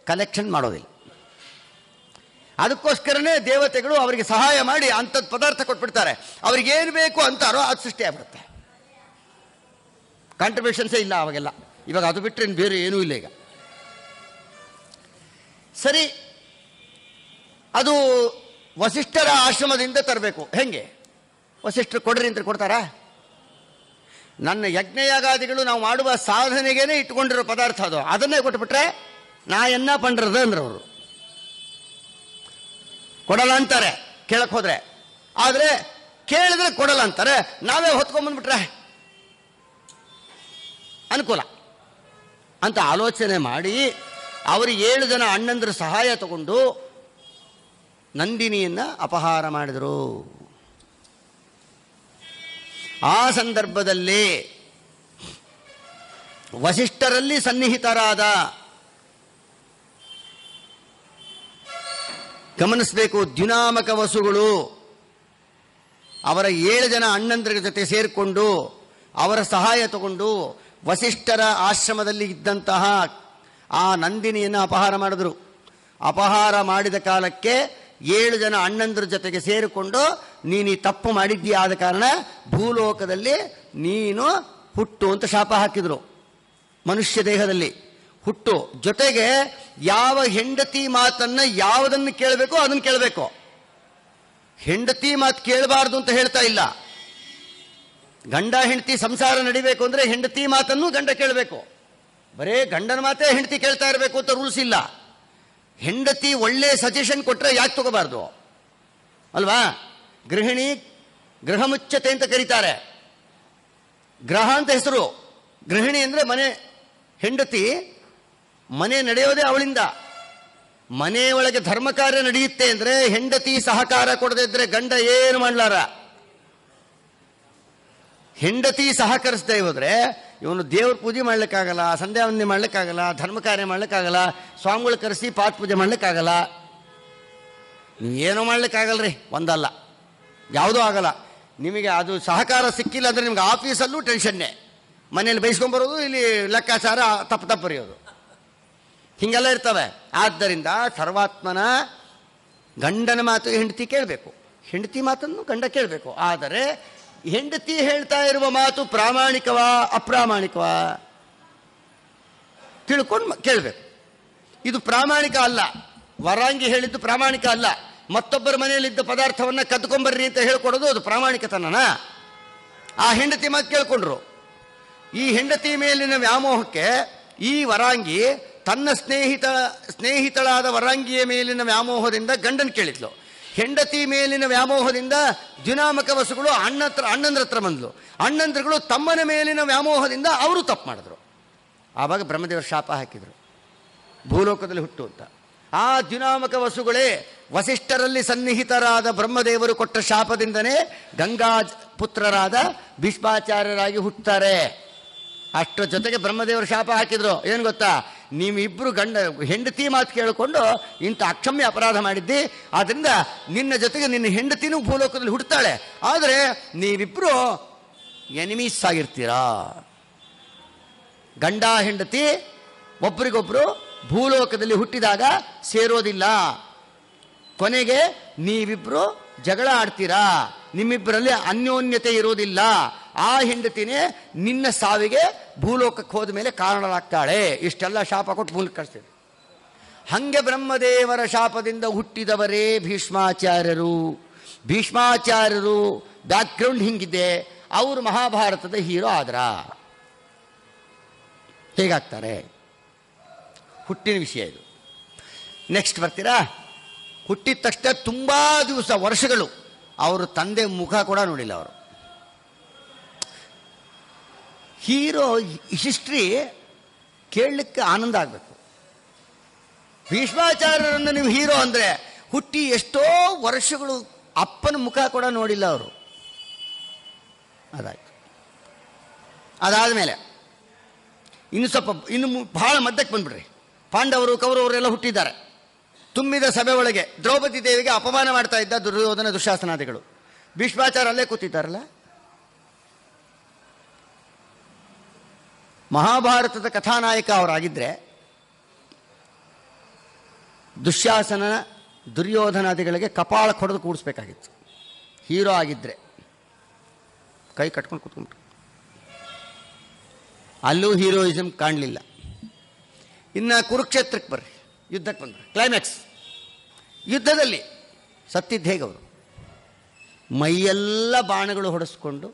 ಕಲೆಕ್ಷನ್ ಮಾಡೋದಿಲ್ಲ. ಅದಕ್ಕೋಸ್ಕರನೇ ದೇವತೆಗಳು ಅವರಿಗೆ ಸಹಾಯ ಮಾಡಿ ಅಂಥದ್ದು ಪದಾರ್ಥ ಕೊಟ್ಬಿಡ್ತಾರೆ. ಅವ್ರಿಗೇನು ಬೇಕು ಅಂತಾರೋ ಅದು ಸೃಷ್ಟಿ ಆಗ್ಬಿಡುತ್ತೆ. ಕಾಂಟ್ರಿಬ್ಯೂಷನ್ಸೇ ಇಲ್ಲ ಅವಾಗೆಲ್ಲ. ಇವಾಗ ಅದು ಬಿಟ್ಟರೆ ಇನ್ನು ಬೇರೆ ಏನೂ ಇಲ್ಲ ಈಗ. ಸರಿ, ಅದು ವಸಿಷ್ಠರ ಆಶ್ರಮದಿಂದ ತರಬೇಕು. ಹೆಂಗೆ? ವಸಿಷ್ಠರು ಕೊಡ್ರಿ ಅಂತ ಕೊಡ್ತಾರಾ? ನನ್ನ ಯಜ್ಞಯಾಗಾದಿಗಳು ನಾವು ಮಾಡುವ ಸಾಧನೆಗೇನೆ ಇಟ್ಕೊಂಡಿರೋ ಪದಾರ್ಥ ಅದು, ಅದನ್ನೇ ಕೊಟ್ಬಿಟ್ರೆ ನಾ ಎನ್ನ ಪಂಡ್ರದ ಅಂದ್ರೆ ಅವರು ಕೊಡಲ್ಲ ಅಂತಾರೆ ಕೇಳಕ್ಕೆ ಹೋದ್ರೆ. ಆದರೆ ಕೇಳಿದ್ರೆ ಕೊಡಲ್ಲ ಅಂತಾರೆ. ನಾವೇ ಹೊತ್ಕೊಂಡ್ಬಂದ್ಬಿಟ್ರೆ ಅನುಕೂಲ ಅಂತ ಆಲೋಚನೆ ಮಾಡಿ ಅವರು 7 ಜನ ಅಣ್ಣಂದ್ರ ಸಹಾಯ ತಗೊಂಡು ನಂದಿನಿಯನ್ನು ಅಪಹಾರ ಮಾಡಿದರು. ಆ ಸಂದರ್ಭದಲ್ಲಿ ವಸಿಷ್ಠರಲ್ಲಿ ಸನ್ನಿಹಿತರಾದ, ಗಮನಿಸಬೇಕು, ದ್ಯುನಾಮಕ ವಸುಗಳು ಅವರ 7 ಜನ ಅಣ್ಣಂದ್ರ ಜೊತೆ ಸೇರಿಕೊಂಡು ಅವರ ಸಹಾಯ ತಗೊಂಡು ವಸಿಷ್ಠರ ಆಶ್ರಮದಲ್ಲಿ ಇದ್ದಂತಹ ಆ ನಂದಿನಿಯನ್ನು ಅಪಹಾರ ಮಾಡಿದ್ರು. ಅಪಹಾರ ಮಾಡಿದ ಕಾಲಕ್ಕೆ 7 ಜನ ಅಣ್ಣಂದ್ರ ಜೊತೆಗೆ ಸೇರಿಕೊಂಡು ನೀನು ಈ ತಪ್ಪು ಮಾಡಿದ್ದೀಯ, ಆದ ಕಾರಣ ಭೂಲೋಕದಲ್ಲಿ ನೀನು ಹುಟ್ಟು ಅಂತ ಶಾಪ ಹಾಕಿದ್ರು. ಮನುಷ್ಯ ದೇಹದಲ್ಲಿ ಹುಟ್ಟು, ಜೊತೆಗೆ ಯಾವ ಹೆಂಡತಿ ಮಾತನ್ನ ಯಾವುದನ್ನು ಕೇಳಬೇಕೋ ಅದನ್ನು ಕೇಳಬೇಕು. ಹೆಂಡತಿ ಮಾತು ಕೇಳಬಾರ್ದು ಅಂತ ಹೇಳ್ತಾ ಇಲ್ಲ. ಗಂಡ ಹೆಂಡತಿ ಸಂಸಾರ ನಡಿಬೇಕು ಅಂದ್ರೆ ಹೆಂಡತಿ ಮಾತನ್ನು ಗಂಡ ಕೇಳಬೇಕು. ಬರೇ ಗಂಡನ ಮಾತೇ ಹೆಂಡತಿ ಕೇಳ್ತಾ ಇರಬೇಕು ಅಂತ ರೂಲ್ಸ್ ಇಲ್ಲ. ಹೆಂಡತಿ ಒಳ್ಳೆ ಸಜೆಷನ್ ಕೊಟ್ಟರೆ ಯಾಕೆ ತಗೋಬಾರ್ದು ಅಲ್ವಾ? ಗೃಹಿಣಿ ಗೃಹ ಮುಚ್ಚತೆ ಅಂತ ಕರೀತಾರೆ. ಗ್ರಹ ಅಂತ ಹೆಸರು. ಗೃಹಿಣಿ ಅಂದರೆ ಮನೆ. ಹೆಂಡತಿ ಮನೆ ನಡೆಯೋದೇ ಅವಳಿಂದ. ಮನೆಯೊಳಗೆ ಧರ್ಮ ಕಾರ್ಯ ನಡೆಯುತ್ತೆ ಅಂದರೆ ಹೆಂಡತಿ ಸಹಕಾರ ಕೊಡದೇ ಇದ್ರೆ ಗಂಡ ಏನು ಮಾಡಲಾರ. ಹೆಂಡತಿ ಸಹಕರಿಸದೇ ಹೋದ್ರೆ ಇವನು ದೇವ್ರ ಪೂಜೆ ಮಾಡ್ಲಿಕ್ಕಾಗಲ್ಲ, ಸಂಧ್ಯಾ ವಂದನೆ ಮಾಡ್ಲಿಕ್ಕಾಗಲ್ಲ, ಧರ್ಮ ಕಾರ್ಯ ಮಾಡ್ಲಿಕ್ಕಾಗಲ್ಲ, ಸ್ವಾಮಿಗಳು ಕರೆಸಿ ಪಾಠ ಪೂಜೆ ಮಾಡ್ಲಿಕ್ಕಾಗಲ್ಲ, ನೀವೇನೋ ಮಾಡ್ಲಿಕ್ಕಾಗಲ್ರಿ. ಒಂದಲ್ಲ, ಯಾವುದೂ ಆಗಲ್ಲ. ನಿಮಗೆ ಅದು ಸಹಕಾರ ಸಿಕ್ಕಿಲ್ಲ ಅಂದರೆ ನಿಮ್ಗೆ ಆಫೀಸಲ್ಲೂ ಟೆನ್ಷನ್ನೇ. ಮನೇಲಿ ಬೈಸ್ಕೊಂಬರೋದು, ಇಲ್ಲಿ ಲೆಕ್ಕಾಚಾರ ತಪ್ಪು ಬರೆಯೋದು, ಹೀಗೆಲ್ಲ ಇರ್ತವೆ. ಆದ್ದರಿಂದ ಸರ್ವಾತ್ಮನ ಗಂಡನ ಮಾತು ಹೆಂಡತಿ ಕೇಳಬೇಕು, ಹೆಂಡತಿ ಮಾತನ್ನು ಗಂಡ ಕೇಳಬೇಕು. ಆದರೆ ಹೆಂಡತಿ ಹೇಳ್ತಾ ಇರುವ ಮಾತು ಪ್ರಾಮಾಣಿಕವಾ ಅಪ್ರಾಮಾಣಿಕವಾ ತಿಳ್ಕೊಂಡು ಕೇಳಬೇಕು. ಇದು ಪ್ರಾಮಾಣಿಕ ಅಲ್ಲ. ವರಾಂಗಿ ಹೇಳಿದ್ದು ಪ್ರಾಮಾಣಿಕ ಅಲ್ಲ. ಮತ್ತೊಬ್ಬರ ಮನೆಯಲ್ಲಿದ್ದ ಪದಾರ್ಥವನ್ನು ಕದ್ಕೊಂಬರ್ರಿ ಅಂತ ಹೇಳ್ಕೊಡೋದು ಅದು ಪ್ರಾಮಾಣಿಕತನನ? ಆ ಹೆಂಡತಿ ಮಾತು ಕೇಳ್ಕೊಂಡ್ರು. ಈ ಹೆಂಡತಿ ಮೇಲಿನ ವ್ಯಾಮೋಹಕ್ಕೆ ಈ ವರಾಂಗಿ ತನ್ನ ಸ್ನೇಹಿತಳಾದ ವರಾಂಗಿಯ ಮೇಲಿನ ವ್ಯಾಮೋಹದಿಂದ ಗಂಡನ ಕೇಳಿದ್ಲು. ಹೆಂಡತಿ ಮೇಲಿನ ವ್ಯಾಮೋಹದಿಂದ ದ್ಯುನಾಮಕ ವಸುಗಳು ಅಣ್ಣಂದ್ರ ಹತ್ರ ಬಂದ್ಲು. ಅಣ್ಣಂದ್ರುಗಳು ತಮ್ಮನ ಮೇಲಿನ ವ್ಯಾಮೋಹದಿಂದ ಅವರು ತಪ್ಪು ಮಾಡಿದ್ರು. ಆವಾಗ ಬ್ರಹ್ಮದೇವರು ಶಾಪ ಹಾಕಿದರು, ಭೂಲೋಕದಲ್ಲಿ ಹುಟ್ಟು ಅಂತ. ಆ ದ್ಯುನಾಮಕ ವಸುಗಳೇ ವಸಿಷ್ಠರಲ್ಲಿ ಸನ್ನಿಹಿತರಾದ ಬ್ರಹ್ಮದೇವರು ಕೊಟ್ಟ ಶಾಪದಿಂದನೇ ಗಂಗಾ ಪುತ್ರರಾದ ಭೀಷ್ಮಾಚಾರ್ಯರಾಗಿ ಹುಟ್ಟುತ್ತಾರೆ. ಅಷ್ಟರ ಜೊತೆಗೆ ಬ್ರಹ್ಮದೇವರು ಶಾಪ ಹಾಕಿದ್ರು, ಏನು ಗೊತ್ತಾ, ನೀವಿಬ್ಬರು ಹೆಂಡತಿ ಮಾತು ಕೇಳಿಕೊಂಡು ಇಂಥ ಅಕ್ಷಮ್ಯ ಅಪರಾಧ ಮಾಡಿದ್ದಿ, ಆದ್ದರಿಂದ ನಿನ್ನ ಜೊತೆಗೆ ನಿನ್ನ ಹೆಂಡತಿನೂ ಭೂಲೋಕದಲ್ಲಿ ಹುಟ್ಟುತ್ತಾಳೆ, ಆದರೆ ನೀವಿಬ್ಬರು ಎನಿಮೀಸ್ ಆಗಿರ್ತೀರಾ. ಗಂಡ ಹೆಂಡತಿ ಒಬ್ರಿಗೊಬ್ರು ಭೂಲೋಕದಲ್ಲಿ ಹುಟ್ಟಿದಾಗ ಸೇರೋದಿಲ್ಲ, ಕೊನೆಗೆ ನೀವಿಬ್ಬರು ಜಗಳ ಆಡ್ತೀರಾ, ನಿಮ್ಮಿಬ್ಬರಲ್ಲಿ ಅನ್ಯೋನ್ಯತೆ ಇರೋದಿಲ್ಲ. ಆ ಹೆಂಡತಿನೇ ನಿನ್ನ ಸಾವಿಗೆ ಭೂಲೋಕಕ್ಕೆ ಹೋದ ಮೇಲೆ ಕಾರಣರಾಗ್ತಾಳೆ. ಇಷ್ಟೆಲ್ಲ ಶಾಪ ಕೊಟ್ಟು ಮೂಲಕ ಕಳಿಸ್ತೀವಿ. ಹಂಗೆ ಬ್ರಹ್ಮದೇವರ ಶಾಪದಿಂದ ಹುಟ್ಟಿದವರೇ ಭೀಷ್ಮಾಚಾರ್ಯರು. ಭೀಷ್ಮಾಚಾರ್ಯರು ಬ್ಯಾಕ್ಗ್ರೌಂಡ್ ಹಿಂಗಿದೆ, ಅವರು ಮಹಾಭಾರತದ ಹೀರೋ ಆದ್ರ. ಹೇಗಾಗ್ತಾರೆ? ಹುಟ್ಟಿನ ವಿಷಯ ಇದು. ನೆಕ್ಸ್ಟ್ ಬರ್ತೀರಾ? ಹುಟ್ಟಿದ ತಕ್ಷಣ ತುಂಬ ದಿವಸ, ವರ್ಷಗಳು ಅವರು ತಂದೆ ಮುಖ ಕೂಡ ನೋಡಿಲ್ಲ. ಅವರು ಹೀರೋ ಹಿಸ್ಟ್ರಿ ಕೇಳಲಿಕ್ಕೆ ಆನಂದ ಆಗಬೇಕು. ಭೀಷ್ಮಾಚಾರ್ಯರನ್ನು ನೀವು ಹೀರೋ ಅಂದರೆ ಹುಟ್ಟಿ ಎಷ್ಟೋ ವರ್ಷಗಳು ಅಪ್ಪನ ಮುಖ ಕೂಡ ನೋಡಿಲ್ಲ ಅವರು. ಅದಾಯ್ತು. ಅದಾದಮೇಲೆ ಇನ್ನು ಬಹಳ ಮಧ್ಯಕ್ಕೆ ಬಂದ್ಬಿಡ್ರಿ. ಪಾಂಡವರು ಕೌರವರೆಲ್ಲ ಹುಟ್ಟಿದ್ದಾರೆ. ತುಂಬಿದ ಸಭೆ ಒಳಗೆ ದ್ರೌಪದಿ ದೇವಿಗೆ ಅಪಮಾನ ಮಾಡ್ತಾ ಇದ್ದ ದುರ್ಯೋಧನ ದುಶ್ಯಾಸನಾದಿಗಳು. ಭೀಷ್ಮಾಚಾರ್ಯ ಅಲ್ಲೇ ಕೂತಿದ್ದಾರಲ್ಲ. ಮಹಾಭಾರತದ ಕಥಾನಾಯಕ ಅವರಾಗಿದ್ದರೆ, ದುಶ್ಯಾಸನ ದುರ್ಯೋಧನಾದಿಗಳಿಗೆ ಕಪಾಳ ಕೊಡದು ಕೂಡಿಸ್ಬೇಕಾಗಿತ್ತು. ಹೀರೋ ಆಗಿದ್ದರೆ ಕೈ ಕಟ್ಕೊಂಡು ಕೂತ್ಕೊಂಡ್ರು. ಅಲ್ಲೂ ಹೀರೋಯಿಸಮ್ ಕಾಣಲಿಲ್ಲ. ಇನ್ನು ಕುರುಕ್ಷೇತ್ರಕ್ಕೆ ಬರ್ರಿ, ಯುದ್ಧಕ್ಕೆ ಬಂದರು. ಕ್ಲೈಮ್ಯಾಕ್ಸ್ ಯುದ್ಧದಲ್ಲಿ ಸತ್ತಿದ್ದು ಹೇಗೆ? ಅವರು ಮೈಯೆಲ್ಲ ಬಾಣಗಳು ಹೊಡೆಸ್ಕೊಂಡು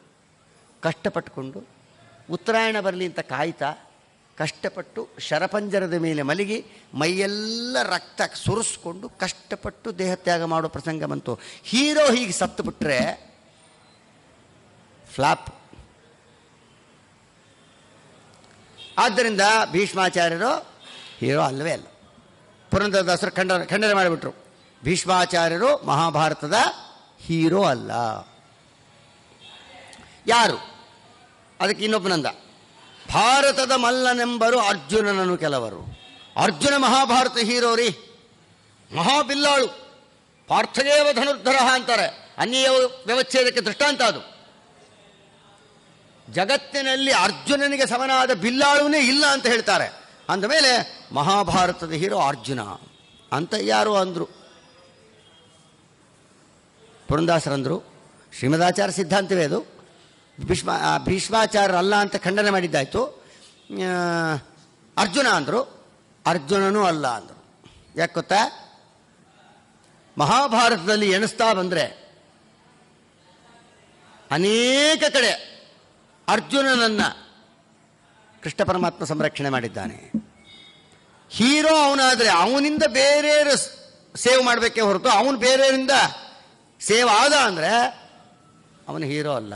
ಕಷ್ಟಪಟ್ಟುಕೊಂಡು ಉತ್ತರಾಯಣ ಬರಲಿ ಅಂತ ಕಾಯ್ತಾ ಕಷ್ಟಪಟ್ಟು ಶರಪಂಜರದ ಮೇಲೆ ಮಲಗಿ ಮೈಯೆಲ್ಲ ರಕ್ತ ಸುರಿಸ್ಕೊಂಡು ಕಷ್ಟಪಟ್ಟು ದೇಹತ್ಯಾಗ ಮಾಡೋ ಪ್ರಸಂಗ ಬಂತು. ಹೀರೋ ಹೀಗೆ ಸತ್ತು ಬಿಟ್ಟರೆ ಫ್ಲಾಪ್. ಆದ್ದರಿಂದ ಭೀಷ್ಮಾಚಾರ್ಯರು ಹೀರೋ ಅಲ್ಲವೇ ಅಲ್ಲ. ಪುರಂದರದಾಸರು ಖಂಡನೆ ಮಾಡಿಬಿಟ್ರು, ಭೀಷ್ಮಾಚಾರ್ಯರು ಮಹಾಭಾರತದ ಹೀರೋ ಅಲ್ಲ. ಯಾರು? ಅದಕ್ಕೆ ಇನ್ನೊಬ್ಬನಂದ, ಭಾರತದ ಮಲ್ಲನೆಂಬರು ಅರ್ಜುನನನ್ನು ಕೆಲವರು. ಅರ್ಜುನ ಮಹಾಭಾರತ ಹೀರೋ ರೀ, ಮಹಾಬಿಲ್ಲಾಳು, ಪಾರ್ಥಗೇವ ಧನುರ್ಧರ ಅಂತಾರೆ. ಅನ್ಯ ವ್ಯವಚ್ಛೇದಕ್ಕೆ ದೃಷ್ಟಾಂತ ಅದು. ಜಗತ್ತಿನಲ್ಲಿ ಅರ್ಜುನನಿಗೆ ಸಮನಾದ ಬಿಲ್ಲಾಳುನೇ ಇಲ್ಲ ಅಂತ ಹೇಳ್ತಾರೆ. ಅಂದಮೇಲೆ ಮಹಾಭಾರತದ ಹೀರೋ ಅರ್ಜುನ ಅಂತ ಯಾರು ಅಂದರು? ಪುರಂದಾಸರಂದರು. ಶ್ರೀಮದಾಚಾರ್ಯ ಸಿದ್ಧಾಂತವೇ ಅದು. ಭೀಷ್ಮಾಚಾರ್ಯರಲ್ಲ ಅಂತ ಖಂಡನೆ ಮಾಡಿದ್ದಾಯಿತು. ಅರ್ಜುನ ಅಂದರು, ಅರ್ಜುನನೂ ಅಲ್ಲ ಅಂದರು. ಯಾಕೆ ಗೊತ್ತಾ? ಮಹಾಭಾರತದಲ್ಲಿ ಎಣಿಸ್ತಾ ಬಂದರೆ ಅನೇಕ ಕಡೆ ಅರ್ಜುನನನ್ನು ಕೃಷ್ಣ ಪರಮಾತ್ಮ ಸಂರಕ್ಷಣೆ ಮಾಡಿದ್ದಾನೆ. ಹೀರೋ ಅವನಾದರೆ ಅವನಿಂದ ಬೇರೆಯವರು ಸೇವ್ ಮಾಡಬೇಕೇ ಹೊರತು ಅವನು ಬೇರೆಯವರಿಂದ ಸೇವ್ ಆದ ಅಂದರೆ ಅವನು ಹೀರೋ ಅಲ್ಲ.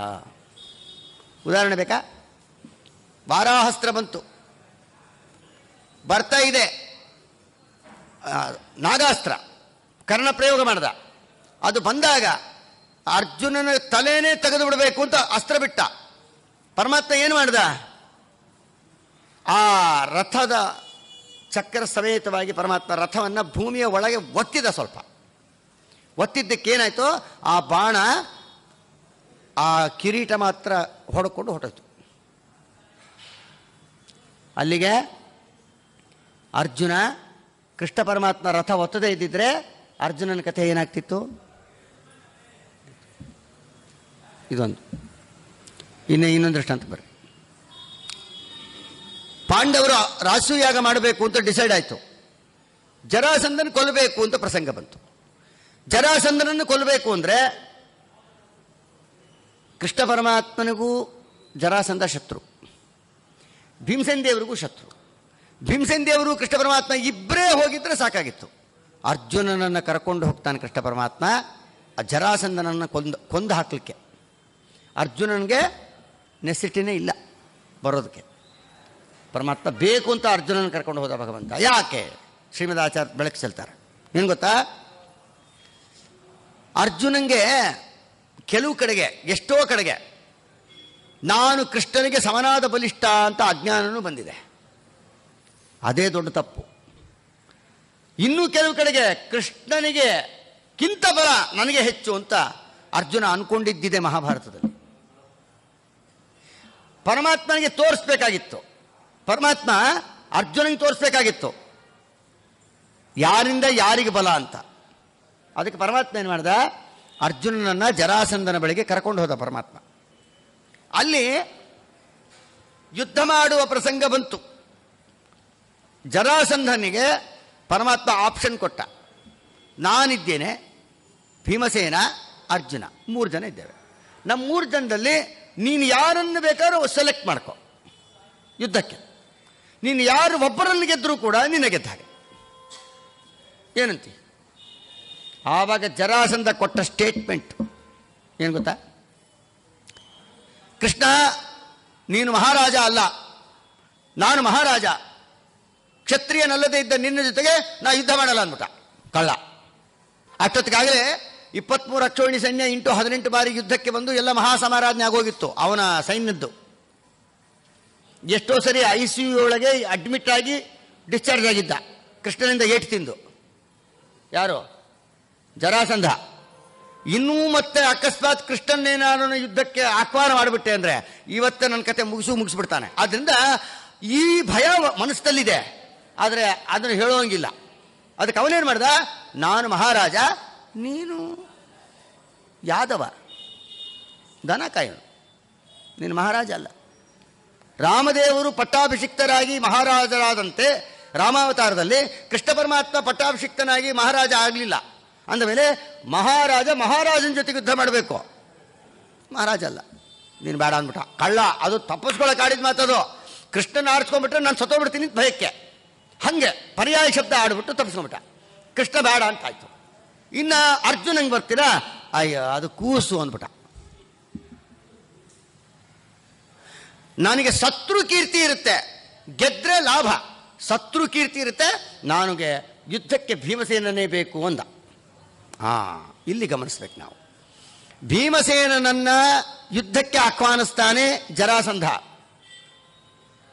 ಉದಾಹರಣೆ ಬೇಕಾ? ವಾರಾಹಸ್ತ್ರ ಬಂತು, ಬರ್ತಾ ಇದೆ. ನಾಗಾಸ್ತ್ರ ಕರ್ಣ ಪ್ರಯೋಗ ಮಾಡ್ದ. ಅದು ಬಂದಾಗ ಅರ್ಜುನನ ತಲೆನೇ ತೆಗೆದು ಬಿಡಬೇಕು ಅಂತ ಅಸ್ತ್ರ ಬಿಟ್ಟ. ಪರಮಾತ್ಮ ಏನು ಮಾಡ್ದ? ಆ ರಥದ ಚಕ್ರ ಸಮೇತವಾಗಿ ಪರಮಾತ್ಮ ರಥವನ್ನು ಭೂಮಿಯ ಒಳಗೆ ಒತ್ತಿದ. ಸ್ವಲ್ಪ ಒತ್ತಿದ್ದಕ್ಕೇನಾಯಿತು? ಆ ಬಾಣ ಆ ಕಿರೀಟ ಮಾತ್ರ ಹೊಡ್ಕೊಂಡು ಹೊರಟೋಯ್ತು. ಅಲ್ಲಿಗೆ ಅರ್ಜುನ ಕೃಷ್ಣ ಪರಮಾತ್ಮ ರಥ ಒತ್ತದೇ ಇದ್ದಿದ್ರೆ ಅರ್ಜುನನ ಕಥೆ ಏನಾಗ್ತಿತ್ತು? ಇದೊಂದು. ಇನ್ನೊಂದು ದೃಷ್ಟಾಂತ ಬರ್ರಿ. ಪಾಂಡವರು ರಾಸೂಯಾಗ ಮಾಡಬೇಕು ಅಂತ ಡಿಸೈಡ್ ಆಯಿತು. ಜರಾಸಂಧನ ಕೊಲ್ಲಬೇಕು ಅಂತ ಪ್ರಸಂಗ ಬಂತು. ಜರಾಸಂಧನನ್ನು ಕೊಲ್ಲಬೇಕು ಅಂದರೆ ಕೃಷ್ಣ ಪರಮಾತ್ಮನಿಗೂ ಜರಾಸಂಧ ಶತ್ರು, ಭೀಮಸೇನ ದೇವರಿಗೂ ಶತ್ರು. ಭೀಮಸೇನ ದೇವರು ಕೃಷ್ಣ ಪರಮಾತ್ಮ ಇಬ್ಬರೇ ಹೋಗಿದ್ರೆ ಸಾಕಾಗಿತ್ತು. ಅರ್ಜುನನನ್ನು ಕರ್ಕೊಂಡು ಹೋಗ್ತಾನೆ ಕೃಷ್ಣ ಪರಮಾತ್ಮ ಆ ಜರಾಸಂಧನನ್ನು ಕೊಂದು ಹಾಕಲಿಕ್ಕೆ. ಅರ್ಜುನನಿಗೆ ನೆಸಿಟಿನೇ ಇಲ್ಲ ಬರೋದಕ್ಕೆ. ಪರಮಾತ್ಮ ಬೇಕು ಅಂತ ಅರ್ಜುನನ ಕರ್ಕೊಂಡು ಹೋದ ಭಗವಂತ. ಯಾಕೆ? ಶ್ರೀಮದ್ ಆಚಾರ್ಯ ಬೆಳಕು ಚೆಲ್ತಾರೆ. ಏನು ಗೊತ್ತಾ, ಅರ್ಜುನಂಗೆ ಕೆಲವು ಕಡೆಗೆ, ಎಷ್ಟೋ ಕಡೆಗೆ ನಾನು ಕೃಷ್ಣನಿಗೆ ಸಮನಾದ ಬಲಿಷ್ಠ ಅಂತ ಅಜ್ಞಾನನೂ ಬಂದಿದೆ. ಅದೇ ದೊಡ್ಡ ತಪ್ಪು. ಇನ್ನೂ ಕೆಲವು ಕಡೆಗೆ ಕೃಷ್ಣನಿಗೆ ಕಿಂತ ಬಲ ನನಗೆ ಹೆಚ್ಚು ಅಂತ ಅರ್ಜುನ ಅನ್ಕೊಂಡಿದ್ದಿದೆ ಮಹಾಭಾರತದಲ್ಲಿ. ಪರಮಾತ್ಮನಿಗೆ ತೋರಿಸ್ಬೇಕಾಗಿತ್ತು, ಪರಮಾತ್ಮ ಅರ್ಜುನನಿಗೆ ತೋರಿಸ್ಬೇಕಾಗಿತ್ತು ಯಾರಿಂದ ಯಾರಿಗೆ ಬಲ ಅಂತ. ಅದಕ್ಕೆ ಪರಮಾತ್ಮ ಏನು ಮಾಡ್ದ, ಅರ್ಜುನನನ್ನು ಜರಾಸಂಧನ ಬಳಿಗೆ ಕರ್ಕೊಂಡು ಹೋದ ಪರಮಾತ್ಮ. ಅಲ್ಲಿ ಯುದ್ಧ ಮಾಡುವ ಪ್ರಸಂಗ ಬಂತು. ಜರಾಸಂಧನಿಗೆ ಪರಮಾತ್ಮ ಆಪ್ಷನ್ ಕೊಟ್ಟ. ನಾನಿದ್ದೇನೆ, ಭೀಮಸೇನ, ಅರ್ಜುನ, 3 ಜನ ಇದ್ದೇವೆ. ನಮ್ಮ 3 ಜನದಲ್ಲಿ ನೀನು ಯಾರನ್ನು ಬೇಕಾದ್ರೂ ಸೆಲೆಕ್ಟ್ ಮಾಡ್ಕೊ ಯುದ್ಧಕ್ಕೆ. ನೀನು ಯಾರು ಒಬ್ಬರನ್ನು ಗೆದ್ದರೂ ಕೂಡ ನಿನ್ನ ಗೆದ್ದ ಹಾಗೆ. ಏನಂತಿ? ಆವಾಗ ಜರಾಸಂಧ ಕೊಟ್ಟ ಸ್ಟೇಟ್ಮೆಂಟ್ ಏನು ಗೊತ್ತಾ, ಕೃಷ್ಣ ನೀನು ಮಹಾರಾಜ ಅಲ್ಲ, ನಾನು ಮಹಾರಾಜ, ಕ್ಷತ್ರಿಯನಲ್ಲದೆ ಇದ್ದ ನಿನ್ನ ಜೊತೆಗೆ ನಾ ಯುದ್ಧ ಮಾಡಲ್ಲ ಅಂದ್ಬಿಟ್ಟ ಕಳ್ಳ. ಅಷ್ಟೊತ್ತಿಗಾಗಲೇ 23 ಅಕ್ಷೋಹಿಣಿ ಸೈನ್ಯ ಇಂಟು 18 ಬಾರಿ ಯುದ್ಧಕ್ಕೆ ಬಂದು ಎಲ್ಲ ಮಹಾಸಮಾರಾಧನೆ ಆಗೋಗಿತ್ತು ಅವನ ಸೈನ್ಯದ್ದು. ಎಷ್ಟೋ ಸರಿ ICU ಒಳಗೆ ಅಡ್ಮಿಟ್ ಆಗಿ ಡಿಸ್ಚಾರ್ಜ್ ಆಗಿದ್ದ ಕೃಷ್ಣನಿಂದ ಏಟು ತಿಂದು. ಯಾರು? ಜರಾಸಂಧ. ಇನ್ನೂ ಮತ್ತೆ ಅಕಸ್ಮಾತ್ ಕೃಷ್ಣನ್ನೇನಾದ್ರು ಯುದ್ಧಕ್ಕೆ ಆಹ್ವಾನ ಮಾಡಿಬಿಟ್ಟೆ ಅಂದರೆ ಇವತ್ತೇ ನನ್ನ ಕತೆ ಮುಗಿಸ್ಬಿಡ್ತಾನೆ. ಆದ್ದರಿಂದ ಈ ಭಯ ಮನಸ್ಸಲ್ಲಿದೆ, ಆದರೆ ಅದನ್ನು ಹೇಳೋಂಗಿಲ್ಲ. ಅದಕ್ಕೆ ಅವನೇನು ಮಾಡ್ದ, ನಾನು ಮಹಾರಾಜ, ನೀನು ಯಾದವ, ದನ ಕಾಯೋನು, ನೀನು ಮಹಾರಾಜ ಅಲ್ಲ. ರಾಮದೇವರು ಪಟ್ಟಾಭಿಷಿಕ್ತರಾಗಿ ಮಹಾರಾಜರಾದಂತೆ ರಾಮಾವತಾರದಲ್ಲಿ ಕೃಷ್ಣ ಪರಮಾತ್ಮ ಪಟ್ಟಾಭಿಷಿಕ್ತನಾಗಿ ಮಹಾರಾಜ ಆಗಲಿಲ್ಲ. ಅಂದಮೇಲೆ ಮಹಾರಾಜ ಮಹಾರಾಜನ ಜೊತೆಗೆ ಯುದ್ಧ ಮಾಡಬೇಕು, ಮಹಾರಾಜ ಅಲ್ಲ. ನೀನು ಬೇಡ ಅಂದ್ಬಿಟ್ಟ ಕಳ್ಳ. ಅದು ತಪ್ಪಿಸ್ಕೊಳಕ್ಕೆ ಆಡಿದ ಮಾತದು. ಕೃಷ್ಣನ ಆರಿಸ್ಕೊಂಡ್ಬಿಟ್ರೆ ನಾನು ಸತ್ತೋಗ್ಬಿಡ್ತೀನಿ ಭಯಕ್ಕೆ, ಹಾಗೆ ಪರ್ಯಾಯ ಶಬ್ದ ಆಡ್ಬಿಟ್ಟು ತಪ್ಪಿಸ್ಕೊಂಡ್ಬಿಟ್ಟ. ಕೃಷ್ಣ ಬೇಡ ಅಂತ ಆಯ್ತು. ಇನ್ನು ಅರ್ಜುನಂಗೆ ಬರ್ತೀರಾ, ಅಯ್ಯೋ ಅದು ಕೂಸು ಅಂದ್ಬಿಟ್ಟ. ನನಗೆ ಶತ್ರು ಕೀರ್ತಿ ಇರುತ್ತೆ, ಗೆದ್ರೆ ಲಾಭ, ಶತ್ರು ಕೀರ್ತಿ ಇರುತ್ತೆ, ನನಗೆ ಯುದ್ಧಕ್ಕೆ ಭೀಮಸೇನನೇ ಬೇಕು ಅಂದ. ಇಲ್ಲಿ ಗಮನಿಸ್ಬೇಕು ನಾವು. ಭೀಮಸೇನನ್ನ ಯುದ್ಧಕ್ಕೆ ಆಹ್ವಾನಿಸ್ತಾನೆ ಜರಾಸಂಧ.